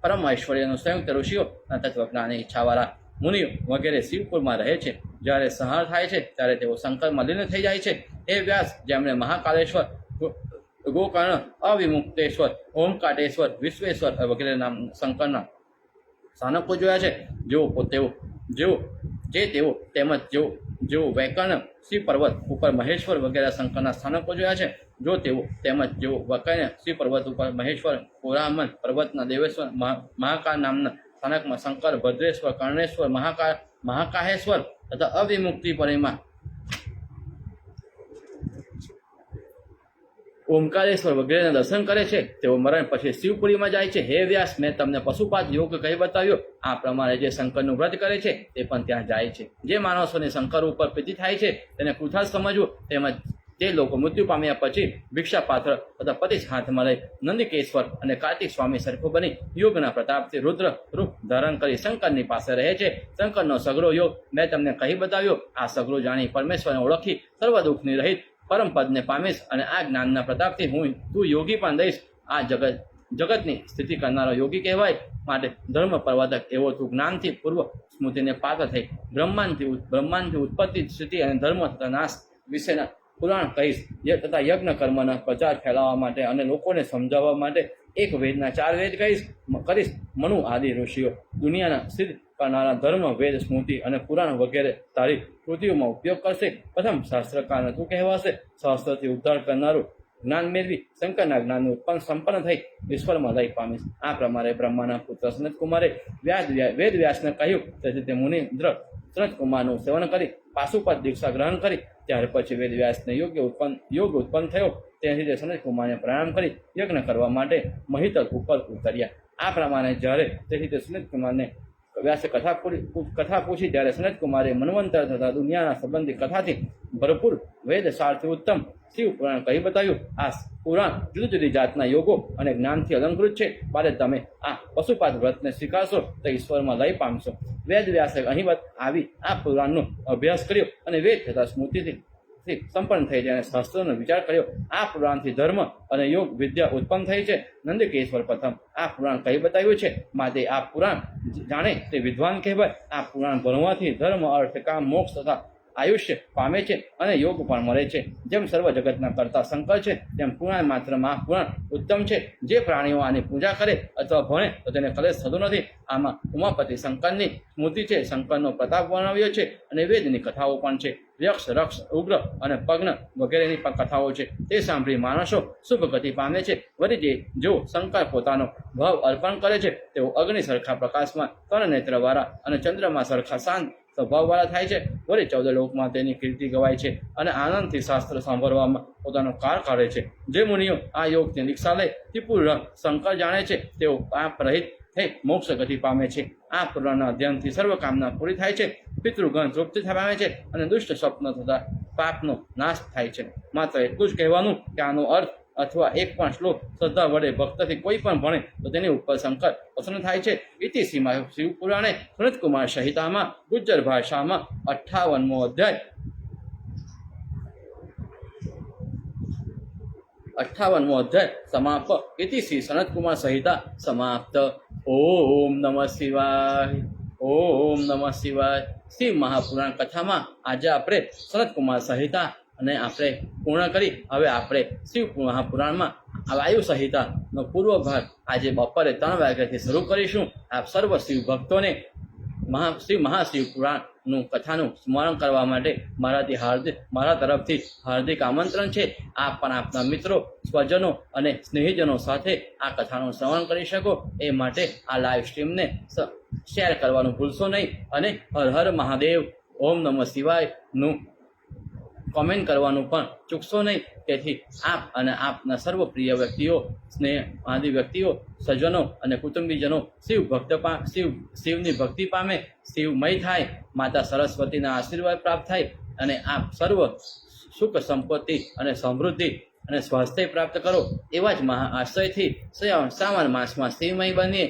પરમ ઐશ્વર્યનો સંયુક્ત ઋષિઓ અને તત્વજ્ઞાની ઈચ્છાવાળા મુનિઓ વગેરે શિવપુરમાં રહે છે. જ્યારે સંહાર થાય છે ત્યારે તેઓ શંકરમાં લીન થઈ જાય છે. હે વ્યાસ, જેમણે મહાકાલેશ્વર, ગોકર્ણ, અવિમુક્તેશ્વર, ઓમકાટેશ્વર, વિશ્વેશ્વર વગેરે નામ શંકરના સ્થાનકો જોયા છે, તેમજ જેઓ વૈકર્ણ, શિવ પર્વત ઉપર મહેશ્વર વગેરે શંકરના સ્થાનકો જોયા છે, જેઓ વૈકર્ણ, શિવ પર્વત ઉપર મહેશ્વર, પુરામન પર્વતના દેવેશ્વર, મહાકાળ નામના સ્થાનકમાં શંકર, ભદ્રેશ્વર, કર્ણેશ્વર, મહાકાળ મહાકાહેશ્વર તથા અવિમુક્તિ પરિમાં ઓમકારેશ્વર વગેરેના દર્શન કરે છે તેઓ મરણ પછી શિવપુરીમાં જાય છે. હે વ્યાસ, મેં તમને પશુપાત યોગ કહી બતાવ્યો. આ પ્રમાણે જે શંકરનું વ્રત કરે છે તે પણ ત્યાં જાય છે. જે માણસોને શંકર ઉપર પ્રીતિ થાય છે તેને કૃથા સમજવું, તેમજ તે લોકો મૃત્યુ પામ્યા પછી ભિક્ષા પાત્ર તથા પતિશ હાથમાં લઈ નંદિકેશ્વર અને કાર્તિક સ્વામી સરખો બની યોગના પ્રતાપથી રુદ્ર રૂપ ધારણ કરી શંકરની પાસે રહે છે. શંકરનો સઘળો યોગ મેં તમને કહી બતાવ્યો. આ સઘળો જાણી પરમેશ્વરને ઓળખી સર્વ દુઃખની રહિત પરમ પદને પામીશ અને આ જ્ઞાનના પ્રતાપથી તું યોગી પણ દઈશ. આ જગતની સ્થિતિ કરનારો યોગી કહેવાય. માટે ધર્મ પ્રવર્તક એવો તું જ્ઞાનથી પૂર્વ સ્મૃતિને પાત્ર થઈ બ્રહ્માંડથી ઉત્પત્તિ, સ્થિતિ અને ધર્મ તથા નાશ વિશેના પુરાણ કહીશ તથા યજ્ઞ કર્મના પ્રચાર ફેલાવવા માટે અને લોકોને સમજાવવા માટે એક વેદના 4 વેદ કરીશ. મનુ આદિ ઋષિઓ દુનિયાના સિદ્ધ કરનારા ધર્મ, વેદ, સ્મૃતિ અને પુરાણ વગેરે તારી કૃતિઓમાં ઉપયોગ કરશે. પ્રથમ શાસ્ત્રકારને તું કહેવાશે. શાસ્ત્રથી ઉદ્ધાર કરનારું જ્ઞાન મેળવી શંકરના જ્ઞાનનું સંપન્ન થઈ ઈશ્વરમાં લઈ પામીશ. આ પ્રમાણે બ્રહ્માના પુત્ર સનત કુમારે વેદ વ્યાસને કહ્યું. તેથી તે મુનિન્દ્ર સનત કુમારનું સેવન કરી પાશુપત દીક્ષા ગ્રહણ કરી. ત્યાર પછી વેદ વ્યાસને યોગ ઉત્પન્ન થયો. ત્યાંથી તે સનત કુમારને પ્રણામ કરી યજ્ઞ કરવા માટે મહિતલ ઉપર ઉતર્યા. આ પ્રમાણે જ્યારે તેથી તે સનત કુમારને વ્યાસે કથા પૂછી ત્યારે સનત કુમારે મન્વંતર તથા દુનિયાના સંબંધી કથાથી ભરપૂર વેદ સારથી ઉત્તમ શિવ પુરાણ કહી બતાવ્યું. આ પુરાણ જુદી જુદી જાતના યોગો અને જ્ઞાનથી અલંકૃત છે. માટે તમે આ પશુપાત વ્રતને સ્વીકારશો તો ઈશ્વરમાં લઈ પામશો. વેદ વ્યાસે અહીં આવી આ પુરાણનો અભ્યાસ કર્યો અને વેદ તથા સ્મૃતિથી સંપન્ન થઈ જાય અને શાસ્ત્રોનો વિચાર કર્યો. આ પુરાણથી ધર્મ અને યોગ વિદ્યા ઉત્પન્ન થઈ છે. નંદકેશ્વર પ્રથમ આ પુરાણ કહી બતાવ્યું છે. માટે આ પુરાણ જાણે તે વિદ્વાન કહેવાય. આ પુરાણ ભણવાથી ધર્મ, અર્થ, કામ, મોક્ષ તથા આયુષ્ય પામે છે અને યોગ પણ મળે છે. જેમ સર્વ જગતના કરતા શંકર છે તેમ પુરાણ માત્રમાં આ પુરાણ ઉત્તમ છે. જે પ્રાણીઓ આની પૂજા કરે અથવા ભણે તો તેને કલેશ થતો નથી. આમાં ઉમાપતિ શંકરની સ્મૃતિ છે, શંકરનો પ્રતાપ વર્ણવ્યો છે અને વેદની કથાઓ પણ છે. યક્ષ, રક્ષ, ઉગ્ર અને પગ્ન વગેરેની પણ કથાઓ છે. તે સાંભળી માણસો શુભ ગતિ પામે છે. વળી જો શંકર પોતાનો ભાવ અર્પણ કરે છે તેઓ અગ્નિ સરખા પ્રકાશમાં, ત્રણ નેત્રવાળા અને ચંદ્રમાં સરખા શાંત સ્વભાવવાળા થાય છે. વળી 14 લોકમાં તેની કીર્તિ ગવાય છે અને આનંદથી શાસ્ત્ર સાંભળવામાં પોતાનો કાળ કાઢે છે. જે મુનિઓ આ યોગની દીક્ષા લે તે પૂર્ણ શંકર જાણે છે. તેઓ પાપ રહિત થઈ મોક્ષ ગતિ પામે છે. આ પુરાણના અધ્યયનથી સર્વ કામના પૂરી થાય છે. પિતૃગણ તૃપ્તિ પામે છે અને દુષ્ટ સ્વપ્ન તથા પાપનો નાશ થાય છે. માત્ર એટલું જ કહેવાનું કે આનો અર્થ અથવા એક પણ શ્લોક શ્રદ્ધા વડે ભક્તથી કોઈ પણ ભણે તો તેની ઉપર શંકર પ્રસન્ન થાય છે. ઇતિ સીમા શિવપુરાણે સનતકુમાર સંહિતામાં ગુજ્જર ભાષામાં 58મો અધ્યાય 58મો અધ્યાય સમાપ્ત. ઇતિ શ્રી સનતકુમાર સંહિતા સમાપ્ત. ઓમ નમઃ શિવાય. ઓમ નમઃ શિવાય. શ્રી મહાપુરાણ કથામાં આજે આપણે સનતકુમાર સંહિતા અને આપણે પૂર્ણ કરી. હવે આપણે શિવ મહાપુરાણમાં વાયુ સંહિતાનો પૂર્વ ભાગ આજે બપોરે 3 વાગ્યાથી શરૂ કરીશું. આપ સર્વ શિવ ભક્તોને મહાશિવ પુરાણનું કથાનું સ્મરણ કરવા માટે મારા તરફથી હાર્દિક આમંત્રણ છે. આપ પણ આપના મિત્રો, સ્વજનો અને સ્નેહીજનો સાથે આ કથાનું શ્રવણ કરી શકો એ માટે આ લાઈવ સ્ટ્રીમને શેર કરવાનું ભૂલશો નહીં અને હર હર મહાદેવ, ઓમ નમઃ શિવાયનું કોમેન્ટ કરવાનું પણ ચૂકશો નહીં. તેથી આપ અને આપના સર્વ પ્રિય વ્યક્તિઓ, સ્નેહ આદિ વ્યક્તિઓ, સજ્જનો અને કુટુંબીજનો શિવની ભક્તિ પામે, શિવમય થાય, માતા સરસ્વતીના આશીર્વાદ પ્રાપ્ત થાય અને આપ સર્વ સુખ, સંપત્તિ અને સમૃદ્ધિ અને સ્વાસ્થ્ય પ્રાપ્ત કરો. એવા જ મહા આશ્રયથી શ્રાવણ માસમાં શિવમય બનીએ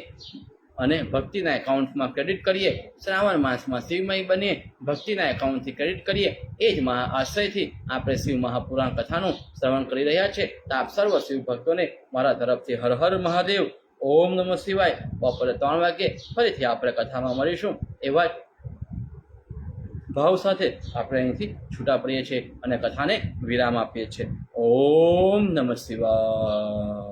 અને ભક્તિના એકાઉન્ટમાં ક્રેડિટ કરીએ. શ્રાવણ માસમાં શિવમય બનીએ, ભક્તિના એકાઉન્ટથી ક્રેડિટ કરીએ. એ જ મહા આશ્રયથી આપણે શિવ મહાપુરાણ કથાનું શ્રવણ કરી રહ્યા છે. તો આપ સર્વ શિવ ભક્તોને મારા તરફથી હર હર મહાદેવ, ઓમ નમઃ શિવાય. બપોરે 3 વાગ્યે ફરીથી આપણે કથામાં મળીશું. એવા જ ભાવ સાથે આપણે અહીંથી છૂટા પડીએ છીએ અને કથાને વિરામ આપીએ છીએ. ઓમ નમઃ શિવાય.